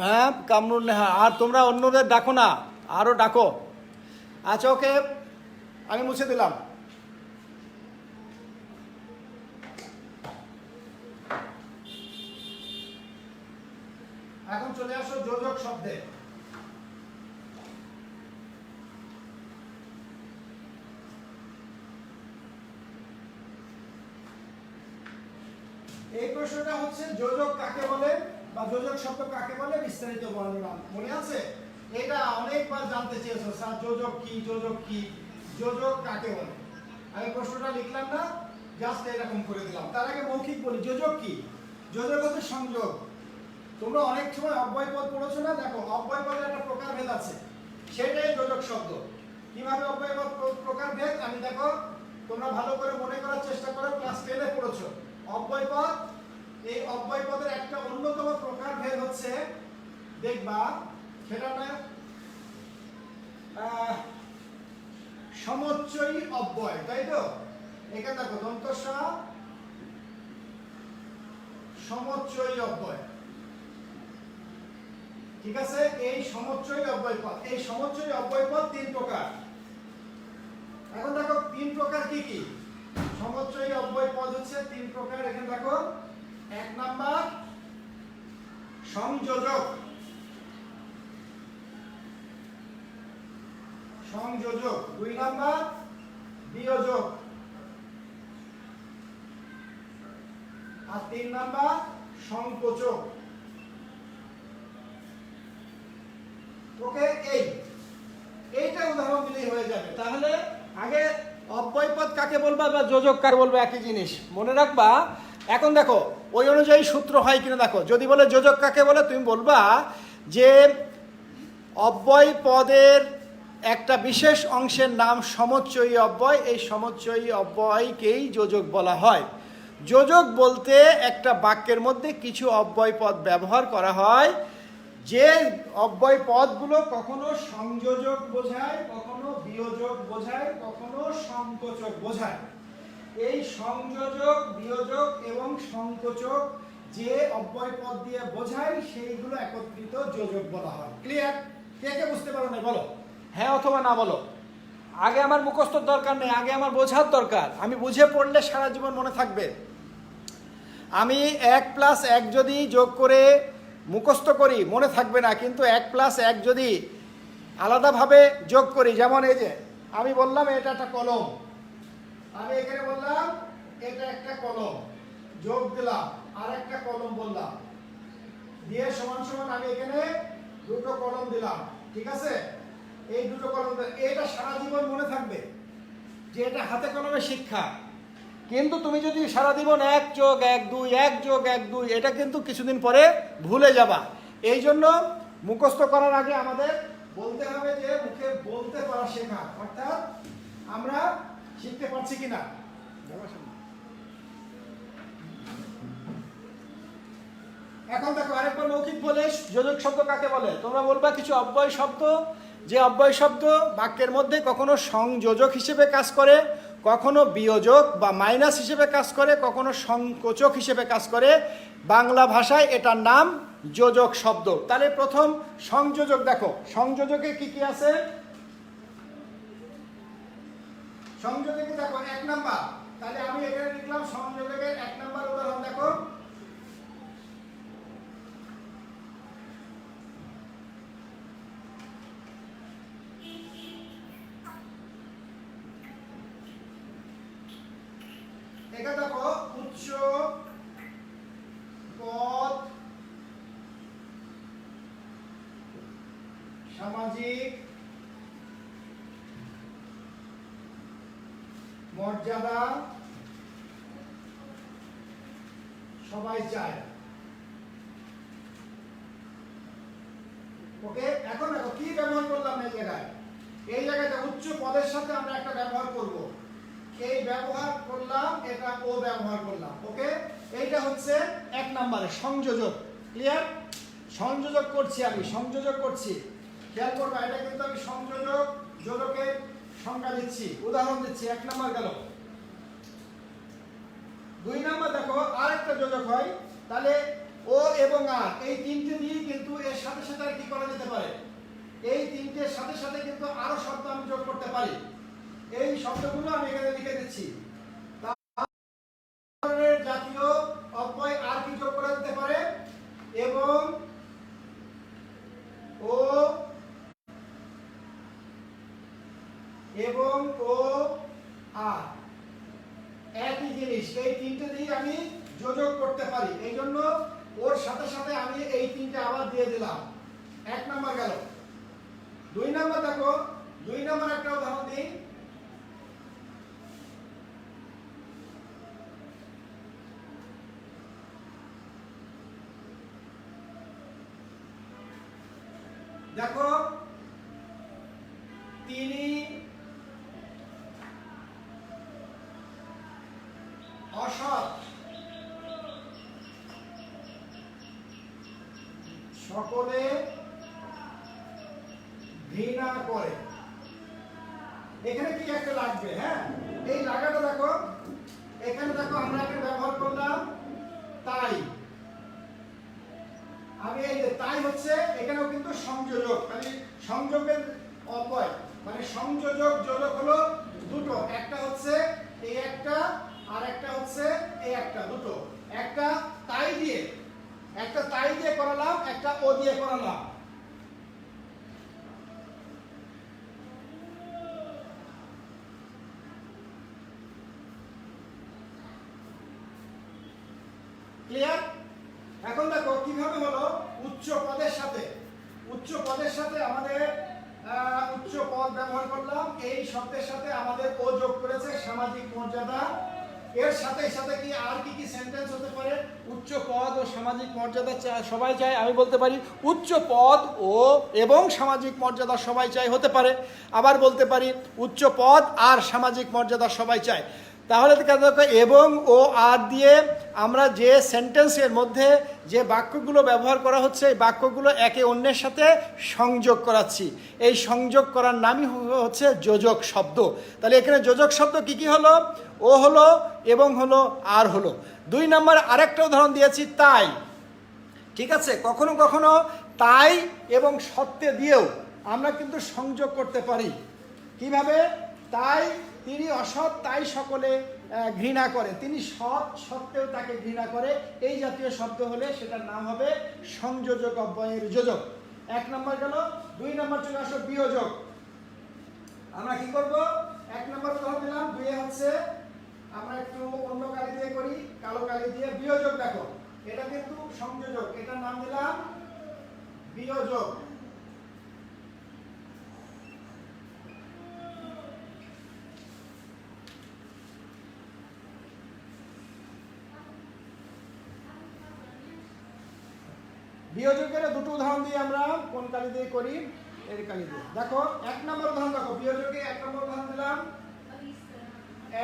হ্যাঁ, কামরুল নেহা। আর তোমরা অন্যদের ডাকো না, আরও ডাকো। আচ্ছা, ওকে, আমি মুছে দিলাম। এখন চলে আসো যোজক শব্দে। এই প্রশ্নটা হচ্ছে যোজক কাকে বলে বা যোজক শব্দ কাকে বলে, বিস্তারিত বর্ণনা মনে আছে? এটা অনেকবার জানতে চেয়েছো, স্যার যোজক কি, যোজক কি, যোজক কাকে বলে। আমি প্রশ্নটা লিখলাম না, জাস্ট এরকম করে দিলাম। তার আগে মৌখিক বলি, যোজক কি? যোজক হচ্ছে সংযোগ। তোমরা অনেক সময় অব্যয় পদ পড়েছো না? দেখো, অব্যয় পদের একটা প্রকারভেদ আছে, সেটাই যোজক শব্দ। কিভাবে অব্যয় পদ প্রকারভেদ, আমি দেখো তোমরা ভালো করে মনে করার চেষ্টা করো, ক্লাস 10-এ পড়েছো অব্যয় পদ। এই অব্যয় পদের একটা অন্যতম প্রকারভেদ হচ্ছে, দেখবা সেটা না সমচ্চয়ী অব্যয়, তাই তো? এখানে দেখো দন্ত স, সমচ্চয়ী অব্যয়, ঠিক আছে? এই সমচ্চয়ী অব্যয় পদ, এই সমচ্চয়ী অব্যয় পদ 3 প্রকার। এখন দেখো 3 প্রকার কি কি? সমচ্চয়ী অব্যয় পদ হচ্ছে 3 প্রকার। এখানে দেখো, 1 নাম্বার সংযোজক, সংযোজক। 2 নাম্বার বিয়োজক, আর 3 নাম্বার সংকোচক। ওকে, এইটা উদাহরণ দিলেই হয়ে যাবে। তাহলে আগে অব্যয়পদ কাকে বলবা বা যোজক কাকে বলবো একই জিনিস মনে রাখবা। এখন দেখো ওই অনুযায়ী সূত্র হয় কিনা দেখো। যদি বলে যোজক কাকে বলে, তুমি বলবা যে অব্যয় পদের একটা বিশেষ অংশের নাম সমচ্চয়ী অব্যয়, এই সমচ্চয়ী অব্যয়কেই যোজক বলা হয়। যোজক বলতে একটা বাক্যের মধ্যে কিছু অব্যয় পদ ব্যবহার করা হয়, যে অব্যয় পদগুলো কখনো সংযোজক বোঝায়, কখনো বিয়োজক বোঝায়, কখনো সংকোচক বোঝায়। এই সংযোজক, বিয়োজক এবং সংকোচক যে অব্যয় পদ দিয়ে বোঝায় সেইগুলো একত্রিত যোজক বলা হয়। ক্লিয়ার? কে কে বুঝতে পারো না বলো হ্যাঁ অথবা না বলো। আগে আমার মুখস্থর দরকার নেই, আগে আমার বোঝার দরকার। আমি বুঝে পড়লে সারা জীবন মনে থাকবে। আমি 1+1 যদি যোগ করে মুখস্থ করি মনে থাকবে না, কিন্তু 1+1 যদি আলাদাভাবে যোগ করি, যেমন এই যে আমি বললাম এটা একটা কলম, আমি এখানে বললাম এটা একটা কলম, যোগ দিলাম আর একটা কলম বললাম, দিয়ে সমান সমান আমি এখানে দুটো কলম দিলাম, ঠিক আছে? এই দুটো কলম, এটা সারা জীবন মনে থাকবে যে এটা হাতে কলমে শিক্ষা। কিন্তু তুমি যদি সারা জীবন 1+1=2, 1+1=2, এটা কিন্তু কিছুদিন পরে ভুলে যাবা। এই জন্য মুখস্থ করার আগে আমাদের বলতে হবে যে মুখে বলতে পারা শেখা, অর্থাৎ আমরা শিখতে পারছি কিনা। এখন দেখো আরেকবার মৌখিক বলে যোজক শব্দ কাকে বলে। তোমরা বলবা কিছু অব্যয় শব্দ, যে অব্যয় শব্দ বাক্যের মধ্যে কখনো সংযোজক হিসেবে কাজ করে, কখনো বিয়োজক বা মাইনাস হিসেবে কাজ করে, কখনো সংকোচক হিসেবে কাজ করে। বাংলা ভাষায় এটার নাম যোজক শব্দ। তাহলে প্রথম সংযোজক দেখো, সংযোজকে কি কি আছে? সংযোজকে দেখো 1 নাম্বার, তাহলে আমি এখানে লিখলাম সংযোজকের 1 নাম্বার উদাহরণ দেখো। এটা দেখো উচ্চ পদ, সামাজিক মর্যাদা সবাই চায়। ওকে, এখন দেখো কি ব্যবহার করলাম এই জায়গায়। এই জায়গাতে উচ্চ পদের সাথে আমরা একটা ব্যবহার করব, এই ব্যবহার করলাম, এটা ও ব্যবহার করলাম। ওকে, এইটা হচ্ছে 1 নম্বরে সংযোজক। ক্লিয়ার? সংযোজক করছি, আমি সংযোজক করছি, খেয়াল করবা। এটা কিন্তু আমি সংযোজক যোজকের সংজ্ঞা দিচ্ছি, উদাহরণ দিচ্ছি। 1 নম্বর গেল। 2 নম্বর দেখো আরেকটা যোজক হয়, তাহলে ও এবং আর এই তিনটে দিয়ে কিন্তু এর সাথে সাথে আর কি করা যেতে পারে, এই তিনটের সাথে সাথে কিন্তু আরো শব্দ আমি যোগ করতে পারি। এই শব্দগুলো আমি এখানে লিখে দিচ্ছি। জাতীয় অব্যয় আর কি যোগ করা যেতে পারে, এবং ও এবং ও আর একই জিনিস, এই তিনটে দিয়ে আমি যোজক করতে পারি। এই জন্য ওর সাথে সাথে আমি এই তিনটে আবার দিয়ে দিলাম। 1 নম্বর গেল। 2 নম্বর দেখো, 2 নম্বর একটা উদাহরণ দিই। দেখো তিনি অসৎ, সকলে ঘৃণা করে। এখানে কি একটা লাগবে? হ্যাঁ, এই লাগাটা দেখো, এখানে দেখো আমরা এখানে ব্যবহার করলাম তাই। আমি এই যে তাই হচ্ছে, এখানেও কিন্তু সংযোজক, মানে সংযোগের অব্যয়, মানে সংযোজক যোজক হলো দুটো, একটা হচ্ছে এই একটা, আর একটা হচ্ছে এই একটা, দুটো। একটা তাই দিয়ে একটা তাই দিয়ে করালাম, একটা ও দিয়ে করালাম। ক্লিয়ার? এখন দেখো কিভাবে হলো উচ্চ পদের সাথে, উচ্চ পদের সাথে আমাদের উচ্চ পদ ব্যবহার করলাম, এই শব্দের সাথে আমাদের ও যোগ করেছে সামাজিক মর্যাদা। এর সাথে সাথে কি আর কি কি সেন্টেন্স হতে পারে? উচ্চ পদ ও সামাজিক মর্যাদা সবাই চায়, আমি বলতে পারি উচ্চ পদ ও এবং সামাজিক মর্যাদা সবাই চায়, হতে পারে। আবার বলতে পারি উচ্চ পদ আর সামাজিক মর্যাদা সবাই চায়। তাহলে দেখো এবং ও আর দিয়ে আমরা যে সেন্টেন্সের মধ্যে যে বাক্যগুলো ব্যবহার করা হচ্ছে, এই বাক্যগুলো একে অন্যের সাথে সংযোগ করাচ্ছি। এই সংযোগ করার নামই হচ্ছে যোজক শব্দ। তাহলে এখানে যোজক শব্দ কি কি হলো? ও হলো, এবং হলো, আর হলো। 2 নম্বর আরেকটা উদাহরণ দিয়েছি, তাই। ঠিক আছে, কখনো কখনো তাই এবং সত্ত্বে দিয়েও আমরা কিন্তু সংযোগ করতে পারি। কিভাবে? তাই তিনি অসৎ, তাই সকলে ঘৃণা করে। তিনি সৎ সত্ত্বেও তাকে ঘৃণা করে। এই জাতীয় শব্দ হলে সেটার নাম হবে সংযোজক অব্যয়ের যোজক। 1 নম্বর গেল। 2 নম্বর চলে আসো বিয়োজক। আমরা কি করব? 1 নম্বর উদাহরণ দিলাম, 2 হচ্ছে আমরা একটু অন্য কালি দিয়ে করি, কালো কালি দিয়ে। বিয়োজক দেখো, এটা কিন্তু সংযোজক, এটার নাম দিলাম বিয়োজক। বিয়োজকের দুটো উদাহরণ দিয়ে আমরা কোন কালি দিয়ে করি? এর কালি দিয়ে। দেখো 1 নম্বর উদাহরণ দেখো, বিয়োজকে 1 নম্বর উদাহরণ দিলাম,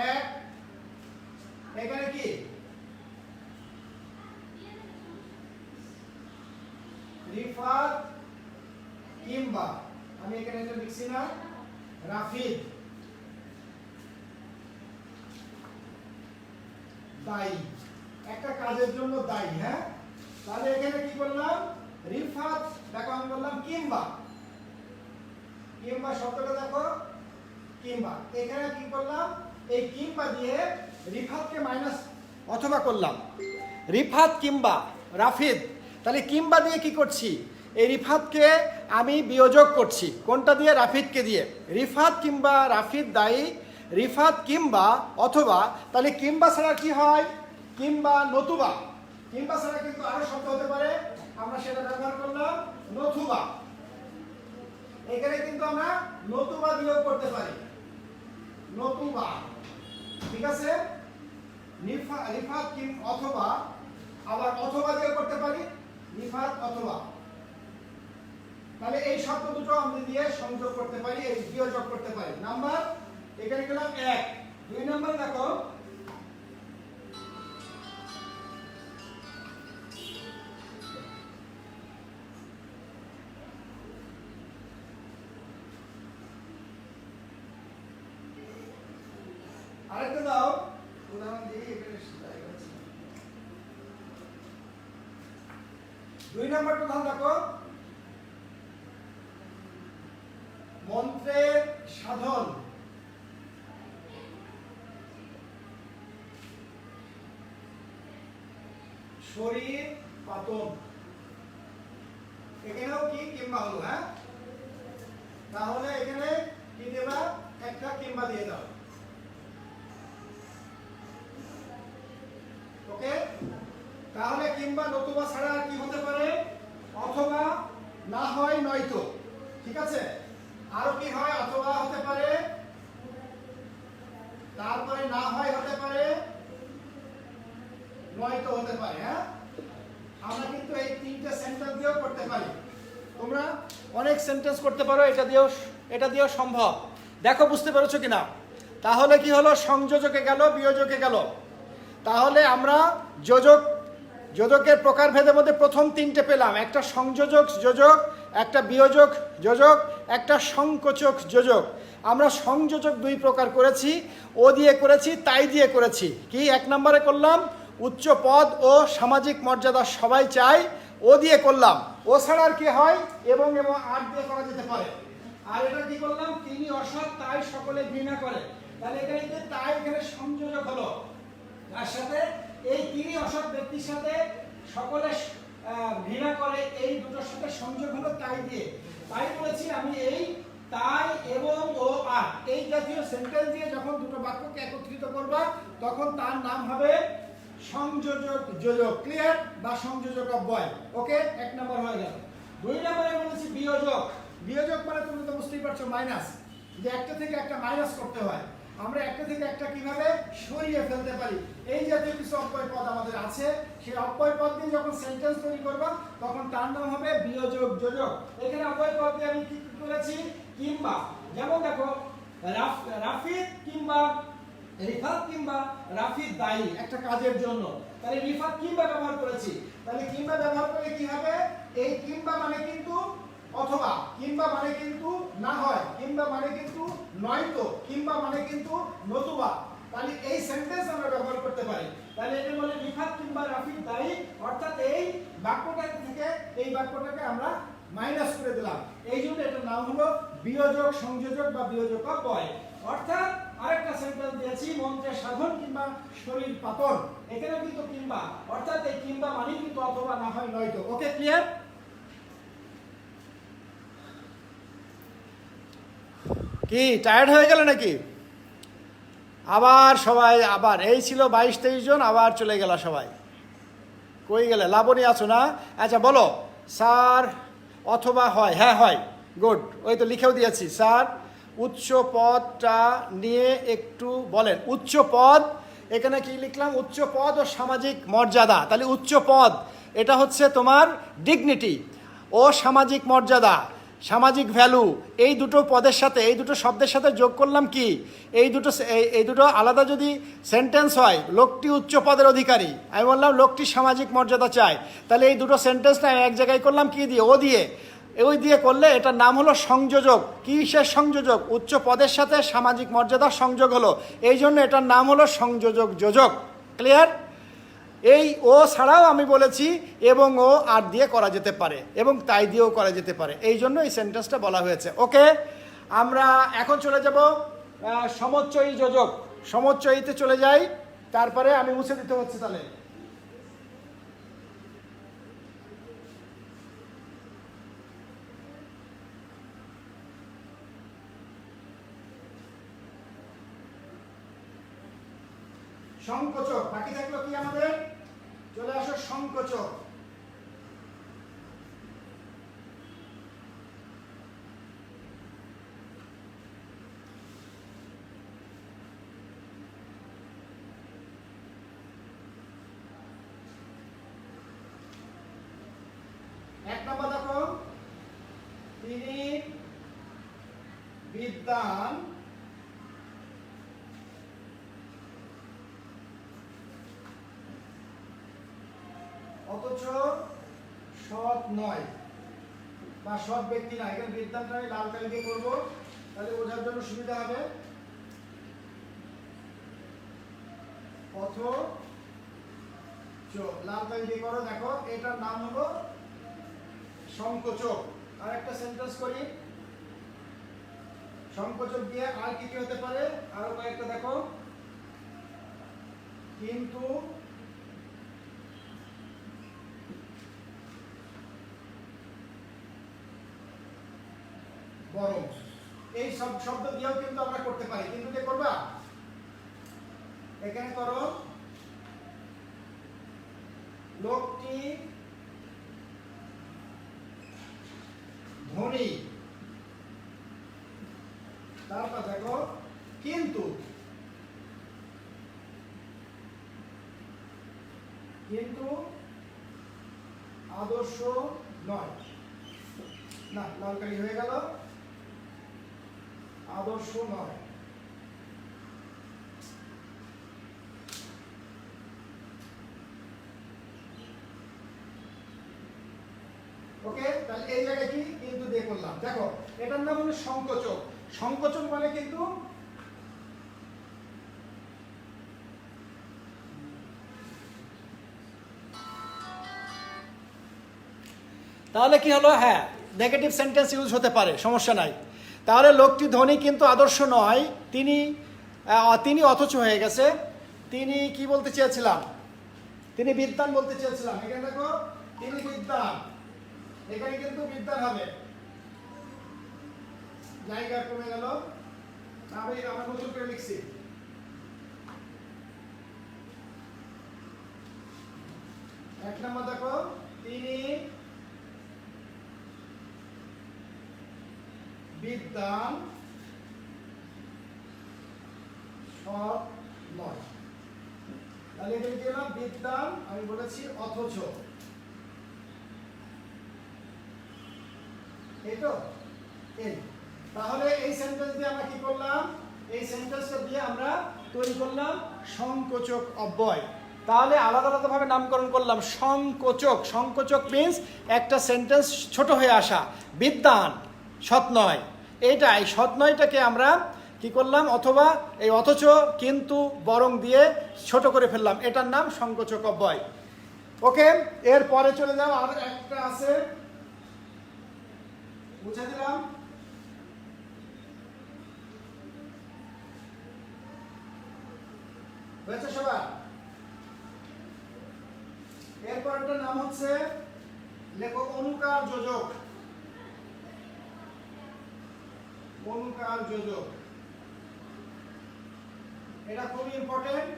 1 এখানে কি রিফাত কিংবা, আমি এখানে এটা লিখছি না, রাফিদ দায়ী, একটা কাজের জন্য দায়ী। হ্যাঁ, তাহলে এখানে কি করলাম? রিফাত, দেখো আমি বললাম কিংবা, কিংবা শব্দটা দেখো কিংবা, এখানে কি করলাম? এই কিংবা দিয়ে রিফাতকে মাইনাস অথবা করলাম, রিফাত কিংবা রাফিদ। তাহলে কিংবা দিয়ে কি করছি? এই রিফাতকে আমি বিয়োজক করছি। কোনটা দিয়ে? রাফিদকে দিয়ে। রিফাত কিংবা রাফিদ দায়ী, রিফাত কিংবা অথবা। তাহলে কিংবা ছাড়া কি হয়? কিংবা নতুবা। কিংবা ছাড়া কিন্তু আরো শব্দ হতে পারে, আমরা সেটা ব্যবহার করলাম নতুবা। এখানে কিন্তু আমরা নতুবা দিয়েও করতে পারি, নতুবা। ঠিক আছে, রিফাত কিং অথবা, আবার অথবা দিয়েও করতে পারি, রিফাত অথবা। তাহলে এই শব্দ দুটো আমরা দিয়ে সংযোগ করতে পারি, এই বিয়োজক করতে পারি। নাম্বার এখানে গেলাম 1। 2 নম্বর দেখো, আরেকটা দাও উদাহরণ দিই। এখানে 2 নম্বরটা উদাহরণ দেখো, মন্ত্রের সাধন, শরীর পাতন। এখানেও কি কিংবা হলো? হ্যাঁ, তাহলে এখানে কি দেবা? একটা কিংবা দিয়ে দাও। ওকে, তাহলে কিংবা নতুবা ছাড়া কি হতে পারে? অথবা, না হয় নয়তো। ঠিক আছে, আরো কি হয়? অথবা হতে পারে, তারপরে না হয় হতে পারে, নয়তো হতে পারে। হ্যাঁ, আমরা কিন্তু এই 3টে সেন্টেন্স দিয়েও করতে পারি। তোমরা অনেক সেন্টেন্স করতে পারো, এটা দিয়েও সম্ভব। দেখো বুঝতে পেরেছো কিনা? তাহলে কি হলো? সংযোজকে গেল, বিয়োজকে গেল। তাহলে আমরা যোজকের প্রকারভেদের মধ্যে প্রথম 3টে পেলাম, একটা সংযোজক যোজক, একটা বিয়োজক যোজক, একটা সংকোচক যোজক। আমরা সংযোজক 2 প্রকার করেছি, ও দিয়ে করেছি, তাই দিয়ে করেছি। কি 1 নম্বরে করলাম উচ্চ পদ ও সামাজিক মর্যাদা সবাই চাই, ও দিয়ে করলাম। ও ছাড়া আর কি হয়? এবং আর দিয়ে করা যেতে পারে। আর এটা কি করলাম? তিনি অসৎ, তাই সকলে ঘৃণা করে। তাহলে এখানে যে তাই, এখানে সংযোজক হলো, তার সাথে এই তিনি অসৎ ব্যক্তির সাথে সকলে ঘৃণা করে এই দুটোর সাথে সংযোগ হলো তাই দিয়ে। তাই বলেছি আমি এই তাই এবং ও আর এই জাতীয় সেন্টেন্স দিয়ে যখন দুটো বাক্যকে একত্রিত করবা তখন তার নাম হবে সংযোজক যোজক। ক্লিয়ার? বা সংযোজক অব্যয়। ওকে, 1 নম্বর হয়ে গেল। 2 নম্বরে বলেছি বিয়োজক। বিয়োজক মানে তুমি তো বুঝতেই পারছো মাইনাস, যে একটা থেকে একটা মাইনাস করতে হয়। আমরা একটা থেকে একটা কিভাবে সরিয়ে ফেলতে পারি, এই জাতীয় কিছু অব্যয় পদ আমাদের আছে। সেই অব্যয় পদ দিয়ে যখন সেন্টেন্স তৈরি করবা তখন তার নাম হবে বিয়োজক যোজক। এখানে অব্যয় পদ দিয়ে আমি কি করেছি? কিংবা। যেমন দেখো রাফিদ কিংবা রিফাত কিংবা রাফিদ দায়ী একটা কাজের জন্য, তাহলে রিফাত কিংবা ব্যবহার করেছি। তাহলে কিংবা ব্যবহার করলে কি হবে? এই কিংবা মানে কিন্তু অথবা, কিংবা মানে কিন্তু না হয়, কিংবা মানে কিন্তু নয়তো, কিংবা মানে কিন্তু নতুবা। তাহলে এই সেন্টেন্স আমরা ব্যবহার করতে পারি। তাহলে এটা বলে রিফাত কিংবা রাফিদ দায়ী, অর্থাৎ এই বাক্যটা থেকে এই বাক্যটাকে আমরা মাইনাস করে দিলাম। এই জন্য এটার নাম হলো বিয়োজক সংযোজক বা বিয়োজক অব্যয়। অর্থাৎ আরেকটা সেন্টেন্স দিয়েছি মন্ত্রের সাধন কিংবা শরীর পাতন, এখানে কিন্তু কিংবা, অর্থাৎ এই কিংবা মানে কিন্তু অথবা না হয় নয়তো। ওকে, ক্লিয়ার? কি টায়ার্ড হয়ে গেল নাকি? আবার সবাই আবার এই ছিল 22-23 জন, আবার চলে গেল সবাই। কই গেলে? লাবণী আছো না? আচ্ছা বলো। স্যার অথবা হয়। হ্যাঁ হয়, গুড। ওই তো লিখেও দিয়েছি। স্যার উচ্চ পদটা নিয়ে একটু বলেন। উচ্চ পদ, এখানে কি লিখলাম? উচ্চ পদ ও সামাজিক মর্যাদা। তাহলে উচ্চ পদ এটা হচ্ছে তোমার ডিগনিটি ও সামাজিক মর্যাদা, সামাজিক ভ্যালু। এই দুটো পদের সাথে, এই দুটো শব্দের সাথে যোগ করলাম কি? এই দুটো আলাদা যদি সেন্টেন্স হয়, লোকটি উচ্চ পদের অধিকারী, আমি বললাম লোকটি সামাজিক মর্যাদা চায়, তাহলে এই দুটো সেন্টেন্সটা এক জায়গায় করলাম কি দিয়ে? ও দিয়ে। ওই দিয়ে করলে এটার নাম হলো সংযোজক। কিসের সংযোজক? উচ্চ পদের সাথে সামাজিক মর্যাদার সংযোগ হলো, এই জন্য এটার নাম হলো সংযোজক যোজক। ক্লিয়ার? এই ও ছাড়াও আমি বলেছি এবং ও আর দিয়ে করা যেতে পারে এবং তাই দিয়েও করা যেতে পারে, এই জন্য এই সেন্টেন্সটা বলা হয়েছে। ওকে, আমরা এখন চলে যাব সমচ্চয়ী যোজক। সমচ্চয়ীতে চলে যাই, তারপরে আমি মুছে দিতে হচ্ছে। তাহলে সংকোচক বাকি থাকলো কি আমাদের? চলে আসো সংকোচক। এক নম্বর দেখো, তিনি বিদ্বান অথচ সৎ নয় বা সৎ ব্যক্তি না। এখানে বিদ্বানটা আমি লাল কালি দিয়ে করবো, তাহলে বোঝার জন্য সুবিধা হবে। অথচ লাল কালি দিয়ে করো। দেখো এটার নাম হলো সংকোচক। আর একটা সেন্টেন্স করি সংকোচক দিয়ে। আর কি কি হতে পারে? আরো কয়েকটা দেখো। কিন্তু বরং, এই সব শব্দ দিয়েও কিন্তু আমরা করতে পারি। কিন্তু কি করবা? এখানে করো লোকটি ধনী, তারপর দেখো কিন্তু, কিন্তু আদর্শ নয়। না, লাল কালি হয়ে গেল। আদর্শ নয়। ওকে, তাহলে এই জায়গায় কি কিন্তু দিয়ে করলাম। দেখো এটার নাম হলো সংকোচক। সংকোচক মানে কিন্তু তাহলে কি হলো? হ্যাঁ, নেগেটিভ সেন্টেন্স ইউজ হতে পারে, সমস্যা নাই। তাহলে লোকটি ধনী কিন্তু আদর্শ নয়, তিনি অথচ হয়ে গেছে। তিনি কি বলতে চেয়েছিলাম? তিনি বিদ্বান বলতে চেয়েছিলাম। এখানে দেখো তিনি বিদ্বান, এখানে কিন্তু বিদ্বান হবে, জায়গা কমে গেল, আমি আমার নতুন করে লিখছি। এক নম্বর দেখো, তিনি বিদ্বান সৎ নয়। তাহলে এখানে কি হলো? বিদ্বান আমি বলেছি অথচ, এই তো এই। তাহলে এই সেন্টেন্স দিয়ে আমরা কি করলাম? এই সেন্টেন্সটা দিয়ে আমরা তৈরি করলাম সংকোচক অব্যয়। তাহলে আলাদা আলাদাভাবে নামকরণ করলাম। সংকোচক, সংকোচক মিন্স একটা সেন্টেন্স ছোট হয়ে আসা। বিদ্বান সৎ নয়, এইটাই সৎ নয়টাকে আমরা কি করলাম? অথবা এই অথচ, কিন্তু, বরং দিয়ে ছোট করে ফেললাম, এটার নাম সংকোচক অব্যয়। ওকে, এর পরে চলে যাও, আর একটা আছে, বুঝে দিলাম। হয়েছে সবার? এরপরটার নাম হচ্ছে, লেখো অনুকার যোজক। অনুকার যোজক, এটা খুবই ইম্পর্টেন্ট।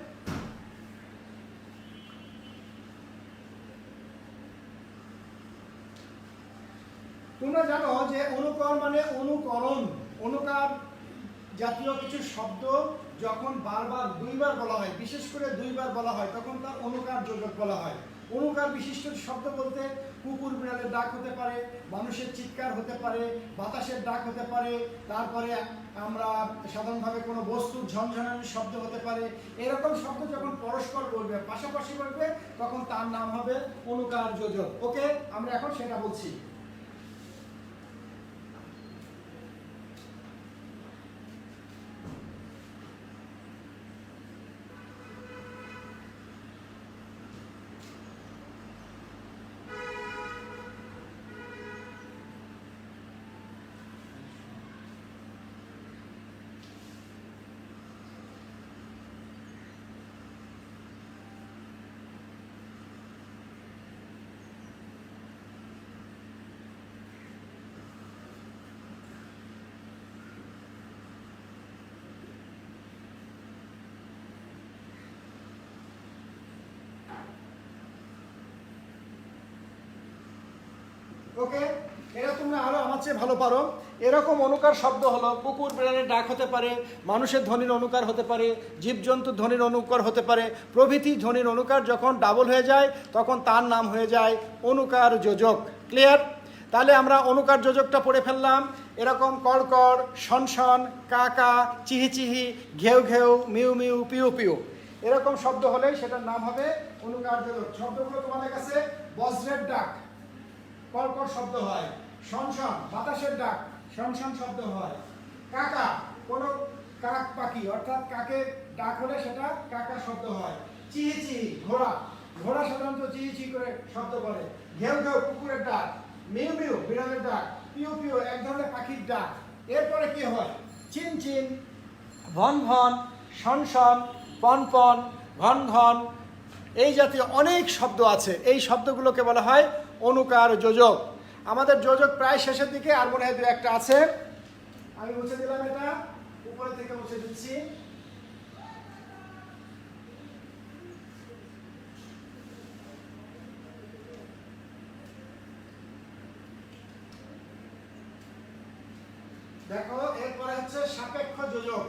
তোমরা জানো যে অনুকর মানে অনুকরণ। অনুকার জাতীয় কিছু শব্দ যখন বারবার দুইবার বলা হয়, বিশেষ করে দুইবার বলা হয়, তখন তার অনুকার যোজক বলা হয়। অনুকার বিশিষ্ট শব্দ বলতে কুকুর বিড়ালের ডাক হতে পারে, মানুষের চিৎকার হতে পারে, বাতাসের ডাক হতে পারে, তারপরে আমরা সাধারণভাবে কোনো বস্তুর ঝনঝনানির শব্দ হতে পারে। এরকম শব্দ যখন পরস্পর বলবে, পাশাপাশি বলবে, তখন তার নাম হবে অনুকার যোজক। ওকে, আমরা এখন সেটা বলছি। ওকে, এটা তোমরা আরো আমার চেয়ে ভালো পারো। এরকম অনুকার শব্দ হলো কুকুর বিড়ালের ডাক হতে পারে, মানুষের ধ্বনির অনুকার হতে পারে, জীবজন্তুর ধ্বনির অনুকার হতে পারে, প্রভৃতি ধ্বনির অনুকার যখন ডাবল হয়ে যায় তখন তার নাম হয়ে যায় অনুকার যোজক। ক্লিয়ার? তাহলে আমরা অনুকার যোজকটা পড়ে ফেললাম। এরকম কড়কড়, শনশন, কাকা, চিহি, ঘেউ ঘেউ, মিউ মিউ, পিউ পিউ, এরকম শব্দ হলে সেটার নাম হবে অনুকার যোজক। শব্দগুলো তোমাদের কাছে, বজ্রের ডাক কড়কড় শব্দ হয়, শনশন বাতাসের ডাক শনশন শব্দ হয়, কাকা কোনো কাক পাখি অর্থাৎ কাকের ডাক হলে সেটা কাকা শব্দ হয়, চিহি ঘোড়া, ঘোড়া সাধারণত চিহি করে শব্দ করে, ঘেউ ঘেউ কুকুরের ডাক, মিউ মিউ বিড়ালের ডাক, পিউ পিউ এক ধরনের পাখির ডাক। এরপরে কি হয়? চিন চিন, ভন ভন, শনশন, পন পন, ঘন ঘন, এই জাতীয় অনেক শব্দ আছে। এই শব্দগুলোকে বলা হয় অনুকার যোজক। আমাদের যোজক প্রায় শেষের দিকে, আর মনে হয় দু একটা আছে, আমি মুছে দিলাম, এটা উপরে থেকে মুছে দিচ্ছি। দেখো, এরপরে হচ্ছে সাপেক্ষ যোজক।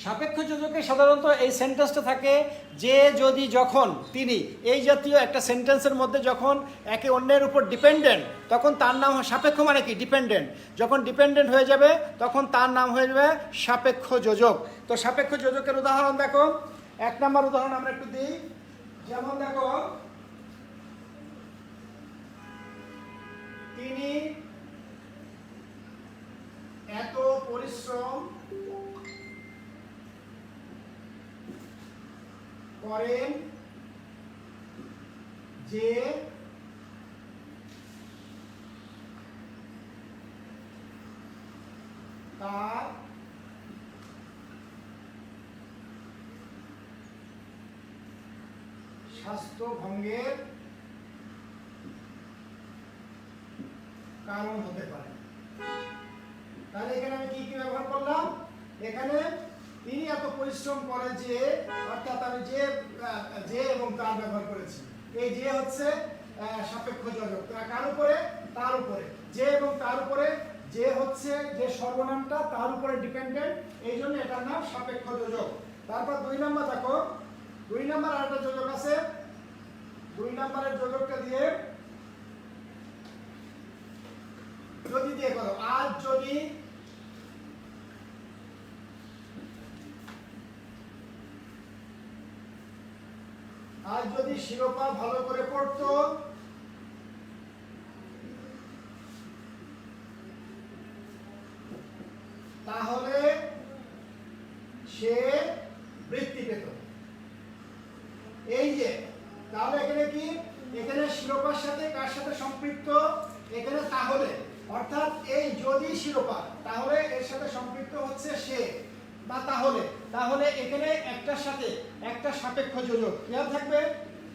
সাপেক্ষ যোজকে সাধারণত এই সেন্টেন্সটা থাকে যে যদি যখন তিনি এই জাতীয় একটা সেন্টেন্সের মধ্যে যখন একে অন্যের উপর ডিপেন্ডেন্ট তখন তার নাম সাপেক্ষ মানে কি ডিপেন্ডেন্ট, যখন ডিপেন্ডেন্ট হয়ে যাবে তখন তার নাম হয়ে যাবে সাপেক্ষ যোজক। তো সাপেক্ষ যোজকের উদাহরণ দেখো, 1 নম্বর উদাহরণ আমরা একটু দিই। যেমন দেখো, তিনি এত পরিশ্রম করেন যে তার স্বাস্থ্য ভঙ্গের কারণ হতে পারে। তাহলে এখানে আমি কি কি ব্যবহার করলাম, এখানে তিনি এত পরিশ্রম করে যে, অর্থাৎ আমি যে এবং তার ব্যবহার করেছি। এই যে হচ্ছে সাপেক্ষ যোজক, কার উপরে, তার উপরে, যে এবং তার উপরে, যে হচ্ছে যে সর্বনামটা তার উপরে ডিপেন্ডেন্ট, এই জন্য এটার নাম সাপেক্ষ যোজক। তারপর 2 নম্বর দেখো, 2 নম্বর আরেকটা যোজক আছে, 2 নম্বরের যোজকটা দিয়ে যদি দিয়ে করো, আজ যদি শিরোপা ভালো করে পড়তো তাহলে সে বৃত্তি পেত। এই যে তাহলে এখানে কি, এখানে শিরোপার সাথে কার সাথে সম্পৃক্ত, এখানে তাহলে, অর্থাৎ এই যদি শিরোপা তাহলে এর সাথে সম্পৃক্ত হচ্ছে সে বা তাহলে এখানে একটার সাথে একটা সাপেক্ষ যোজক খেয়াল থাকবে।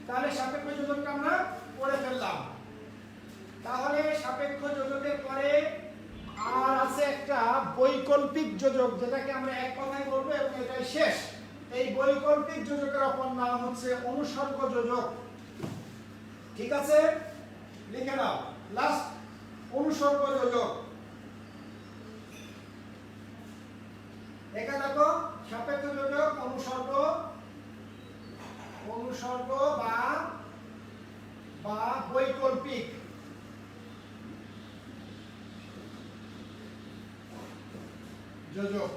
তাহলে সাপেক্ষ যোজকটা আমরা পড়ে ফেললাম। তাহলে সাপেক্ষ যোজকের পরে আর আছে একটা বৈকল্পিক যোজক, যেটাকে আমরা এক কথায় বলবো এবং এটাই শেষ। এই বৈকল্পিক যোজকের অপর নাম হচ্ছে অনুসর্গ যোজক। ঠিক আছে, লিখে নাও, লাস্ট অনুসর্গ যোজক। এখানে দেখো সাপেক্ষ যোজক, অনুসর্গ বা বৈকল্পিক যোজক।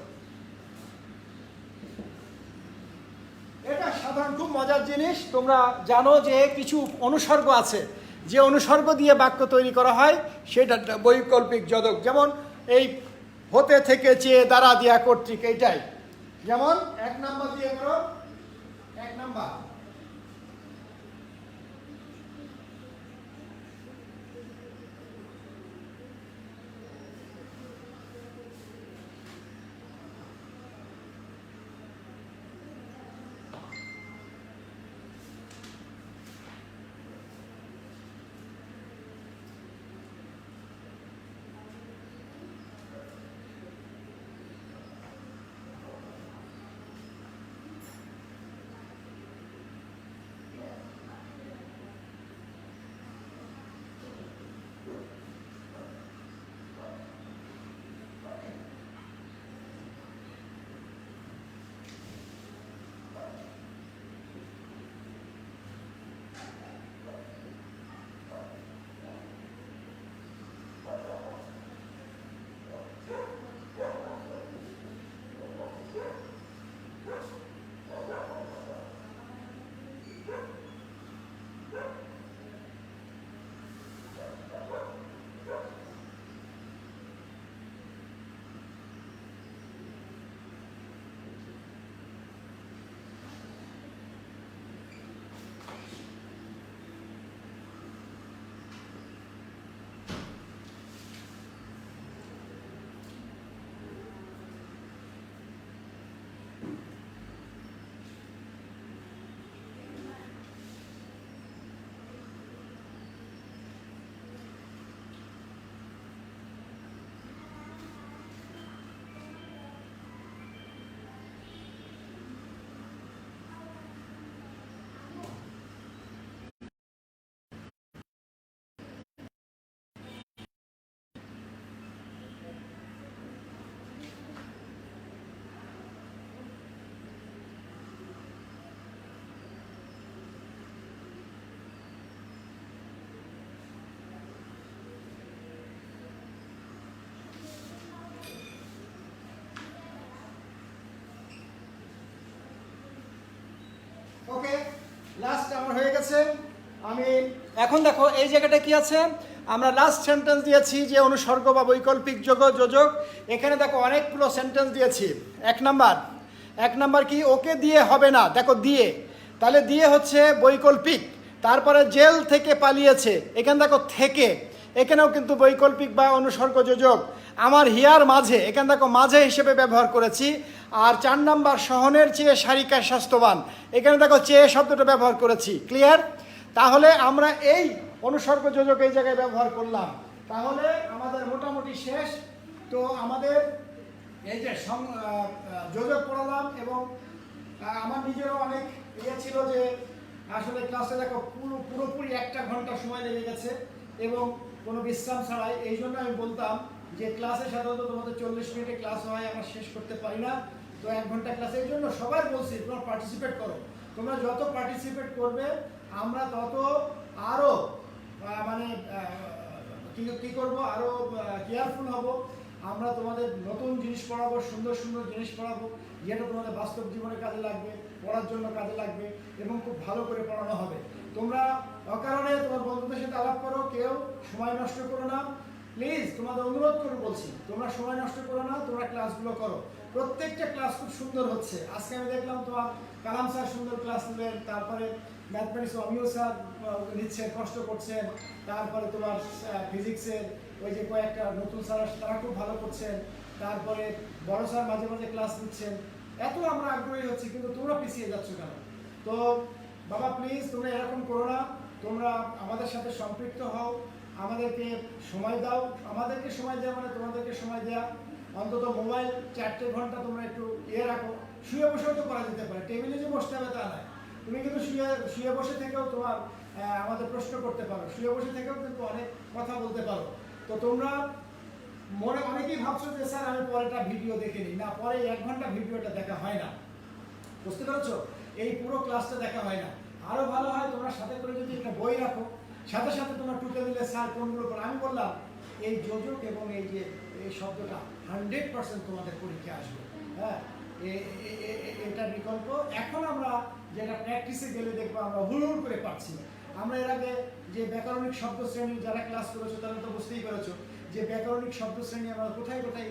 এটা সাধারণ খুব মজার জিনিস। তোমরা জানো যে কিছু অনুসর্গ আছে, যে অনুসর্গ দিয়ে বাক্য তৈরি করা হয় সেটা বৈকল্পিক যোজক। যেমন এই হতে, থেকে, চেয়ে, দ্বারা, দিয়া, কর্তৃক, এইটাই। যেমন 1 নম্বর দিয়ে করো, 1 নম্বর লাস্ট আমার হয়ে গেছে। আমি এখন দেখো এই জায়গাটা কি আছে, আমরা লাস্ট সেন্টেন্স দিয়েছি যে অনুসর্গ বা বৈকল্পিক যোজক। এখানে দেখো অনেকগুলো সেন্টেন্স দিয়েছি। এক নাম্বার কি, ওকে দিয়ে হবে না, দেখো দিয়ে, তাহলে দিয়ে হচ্ছে বৈকল্পিক। তারপরে জেল থেকে পালিয়েছে, এখানে দেখো থেকে, এখানেও কিন্তু বৈকল্পিক বা অনুসর্গ যোজক। আমার হিয়ার মাঝে, এখানে দেখো মাঝে হিসেবে ব্যবহার করেছি। আর 4 নাম্বার সহনের চেয়ে শারিকা স্বাস্থ্যবান, এখানে দেখো চেয়ে শব্দটা ব্যবহার করেছি। ক্লিয়ার? তাহলে আমরা এই অনুসর্গ যোজক এই জায়গায় ব্যবহার করলাম, তাহলে আমাদের মোটামুটি শেষ। তো আমাদের এই যে যোজক পড়ালাম, এবং আমার নিজেরও অনেক ছিল যে আসলে ক্লাসে দেখো পুরোপুরি 1 ঘন্টা সময় লেগে গেছে এবং কোনো বিশ্রাম ছাড়াই। এই জন্য আমি বলতাম যে ক্লাসে সাধারণত তোমাদের 40 মিনিটে ক্লাস হয়, আমরা শেষ করতে পারি না। তো 1 ঘন্টা ক্লাস, এই জন্য সবাই বলছি তোমরা পার্টিসিপেট করো। তোমরা যত পার্টিসিপেট করবে আমরা তত আরও মানে কী করবো, আরও কেয়ারফুল হব। আমরা তোমাদের নতুন জিনিস পড়াবো, সুন্দর সুন্দর জিনিস পড়াবো, যেটা তোমাদের বাস্তব জীবনে কাজে লাগবে, পড়ার জন্য কাজে লাগবে, এবং খুব ভালো করে পড়ানো হবে। তোমরা অকারণে তোমার বন্ধুদের সাথে আলাপ করো, কেউ সময় নষ্ট করো না প্লিজ, তোমাদের অনুরোধ করে বলছি, তোমরা সময় নষ্ট করো না, তোমরা ক্লাসগুলো করো। প্রত্যেকটা ক্লাস খুব সুন্দর হচ্ছে। আজকে আমি দেখলাম তোমার কালাম স্যার সুন্দর ক্লাস নিলেন, তারপরে ম্যাথমেটিক্স অমিয় স্যার নিচ্ছেন, কষ্ট করছেন, তারপরে তোমার ফিজিক্সের ওই যে কয়েকটা নতুন স্যার তারা খুব ভালো করছেন, তারপরে বড় স্যার মাঝে মাঝে ক্লাস নিচ্ছেন। এত আমরা আগ্রহী হচ্ছি, কিন্তু তোমরা পিছিয়ে যাচ্ছ কেন? তো বাবা প্লিজ তোমরা এরকম করো না, তোমরা আমাদের সাথে সম্পৃক্ত হও, আমাদেরকে সময় দাও। আমাদেরকে সময় দেওয়া মানে তোমাদেরকে সময় দেওয়া। অন্তত মোবাইল 4 ঘন্টা তোমরা একটু রাখো। শুয়ে বসেও তো করা যেতে পারে, টেবিলে যে বসতে হবে তা নয়। তুমি কিন্তু শুয়ে বসে থেকেও তোমার আমাদের প্রশ্ন করতে পারো, শুয়ে বসে থেকেও কিন্তু অনেক কথা বলতে পারো। তো তোমরা মনে অনেকেই ভাবছো যে স্যার আমি পরেটা ভিডিও দেখে নিই, না, পরে 1 ঘন্টা ভিডিওটা দেখা হয় না, বুঝতে পারছো? এই পুরো ক্লাসটা দেখা হয় না। আরো ভালো হয় তোমরা সাথে করে যদি একটা বই রাখো, সাথে সাথে তোমরা টুকে দিলে স্যার কোনগুলো পড়ে। আমি বললাম এই যোজক এবং এই যে এই শব্দটা 100% তোমাদের পরীক্ষায় আসবে। হ্যাঁ, এটা বিকল্প। এখন আমরা যেটা প্র্যাকটিসে গেলে দেখবো আমরা হুড় করে পাচ্ছি। আমরা এর আগে যে ব্যাকরণিক শব্দ শ্রেণী যারা ক্লাস করেছো তারা তো বুঝতেই পেরেছো যে ব্যাকরণিক শব্দ শ্রেণী আমরা কোথায় কোথায়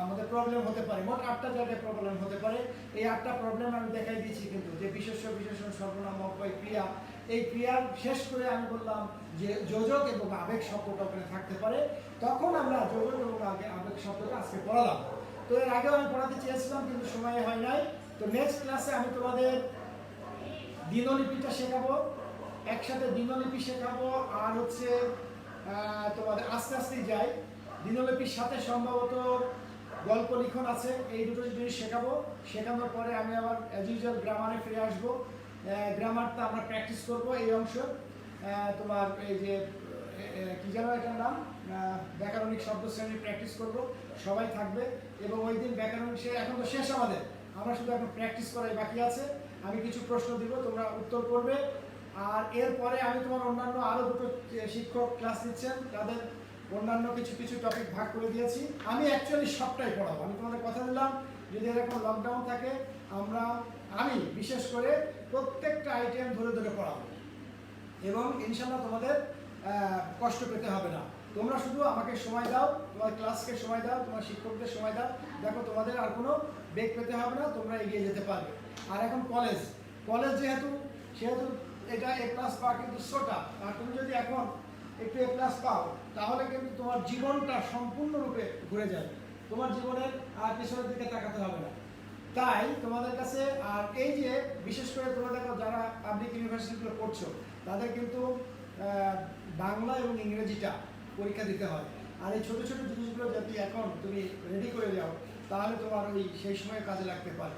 আমাদের প্রবলেম হতে পারে। মোট 8টা জায়গায় প্রবলেম হতে পারে। এই 8টা প্রবলেম আমি দেখাই দিয়েছি, কিন্তু যে বিশেষ্য, বিশেষণ, সর্বনাম, অব্যয়, ক্রিয়া, এই ক্রিয়ার শেষ করে আমি বললাম যে যোজক এবং আবেগ শব্দটা ওখানে থাকতে পারে। তখন আমরা যোজক এবং আবেগ শব্দটা আজকে পড়ালাম। তো এর আগেও আমি পড়াতে চেয়েছিলাম, কিন্তু সময় হয় নাই। তো নেক্সট ক্লাসে আমি তোমাদের দিনলিপিটা শেখাবো, একসাথে দিনলিপি শেখাবো। আর হচ্ছে তোমাদের আস্তে আস্তেই যাই, দিনলিপির সাথে সম্ভবত গল্প লিখন আছে, এই দুটো জিনিস শেখাবো। শেখানোর পরে আমি আবার অ্যাজ ইউজুয়াল গ্রামারে ফিরে আসবো। গ্রামারটা আমরা প্র্যাকটিস করবো এই অংশ। তোমার এই যে কি যেন এটার নাম, ব্যাকরণিক শব্দ শ্রেণী প্র্যাকটিস করবো, সবাই থাকবে। এবং ওই দিন ব্যাকরণিক এখন তো শেষ আমাদের, আমরা শুধু এখন প্র্যাকটিস করাই বাকি আছে। আমি কিছু প্রশ্ন দিব, তোমরা উত্তর করবে। আর এরপরে আমি তোমার অন্যান্য আরও দুটো শিক্ষক ক্লাস নিচ্ছেন, তাদের অন্যান্য কিছু কিছু টপিক ভাগ করে দিয়েছি। আমি অ্যাকচুয়ালি সবটাই পড়াবো। আমি তোমাদের কথা দিলাম যদি এরকম লকডাউন থাকে আমি বিশেষ করে প্রত্যেকটা আইটেম ধরে ধরে পড়াবো, এবং ইনশাল্লাহ তোমাদের কষ্ট পেতে হবে না। তোমরা শুধু আমাকে সময় দাও, তোমার ক্লাসকে সময় দাও, তোমার শিক্ষকদের সময় দাও, দেখো তোমাদের আর কোনো বেগ পেতে হবে না, তোমরা এগিয়ে যেতে পারবে। আর এখন কলেজ সেহেতু এটা A+ পাওয়া কিন্তু ছোটা। আর তুমি যদি এখন একটু A+ পাও তাহলে কিন্তু তোমার জীবনটা সম্পূর্ণরূপে ঘুরে যাবে, তোমার জীবনের আর পিছনের দিকে তাকাতে হবে না। তাই তোমাদের কাছে, আর এই যে বিশেষ করে তোমরা দেখো যারা পাবলিক ইউনিভার্সিটিগুলো পড়ছো তাদের কিন্তু বাংলা এবং ইংরেজিটা পরীক্ষা দিতে হয়। আর এই ছোটো ছোটো জিনিসগুলো যদি এখন তুমি রেডি করে যাও তাহলে তোমার ওই সেই সময় কাজে লাগতে পারে।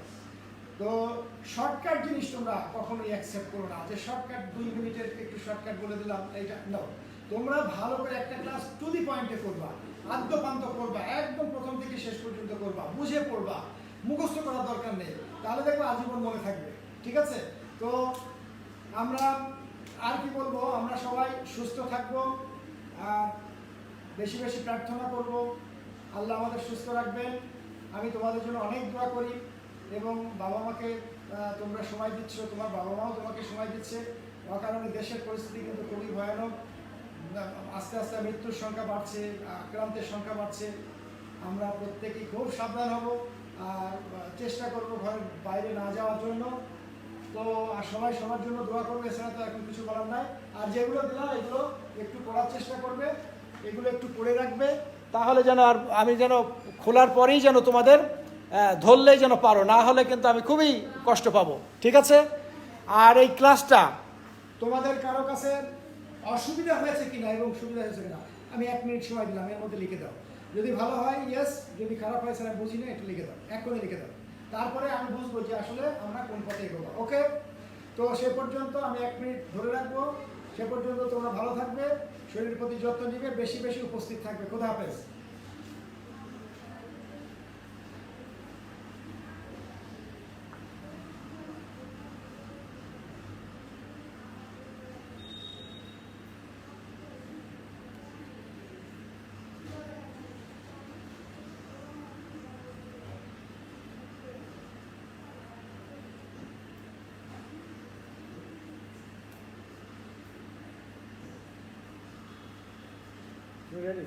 তো শর্টকাট জিনিস তোমরা কখনোই অ্যাকসেপ্ট করো না, যে শর্টকাট 2 মিনিটের একটু শর্টকাট বলে দিলাম, এইটা নাও। তোমরা ভালো করে একটা ক্লাস টু দি পয়েন্টে করবা, আদ্যপান্ত করবা, একদম প্রথম থেকে শেষ পর্যন্ত করবা, বুঝে পড়বা, মুখস্থ করার দরকার নেই, তাহলে দেখবো আজীবন মনে থাকবে। ঠিক আছে? তো আমরা আর কি বলবো, আমরা সবাই সুস্থ থাকবো, বেশি বেশি প্রার্থনা করব, আল্লাহ আমাদের সুস্থ রাখবেন। আমি তোমাদের জন্য অনেক দোয়া করি এবং বাবা মাকে তোমরা সময় দিচ্ছ, তোমার বাবা মাও তোমাকে সময় দিচ্ছে। অকারণে দেশের পরিস্থিতি কিন্তু খুবই ভয়ানক। আস্তে আস্তে মৃত্যুর সংখ্যা বাড়ছে, আক্রান্তের সংখ্যা বাড়ছে। আমরা প্রত্যেকেই খুব সাবধান হব আর চেষ্টা করবো ঘরের বাইরে না যাওয়ার জন্য। তো আর সবাই সবার জন্য দোয়া করবে, এছাড়া তো এখন কিছু করার নাই। আর যেগুলো দিলাম এগুলো একটু পড়ার চেষ্টা করবে, এগুলো একটু পড়ে রাখবে, তাহলে যেন আর আমি যেন খোলার পরেই যেন তোমাদের ধরলেই যেন পারো, না হলে কিন্তু আমি খুবই কষ্ট পাবো। ঠিক আছে? আর এই ক্লাসটা তোমাদের কারো কাছে অসুবিধা হয়েছে কিনা এবং সুবিধা হয়েছে কিনা আমি 1 মিনিট সময় দিলাম, এর মধ্যে লিখে দাও। যদি ভালো হয় ইয়েস, যদি খারাপ হয় সেটা বুঝি না, একটু লিখে দাও, এক করে লিখে দাও। তারপরে আমি বুঝবো যে আসলে আমরা কোন পথে এগোবো। ওকে? তো সে পর্যন্ত আমি 1 মিনিট ধরে রাখবো। সে পর্যন্ত তোমরা ভালো থাকবে, শরীরের প্রতি যত্ন নিবে, বেশি বেশি উপস্থিত থাকবে। খোদা হাফেজ। You ready?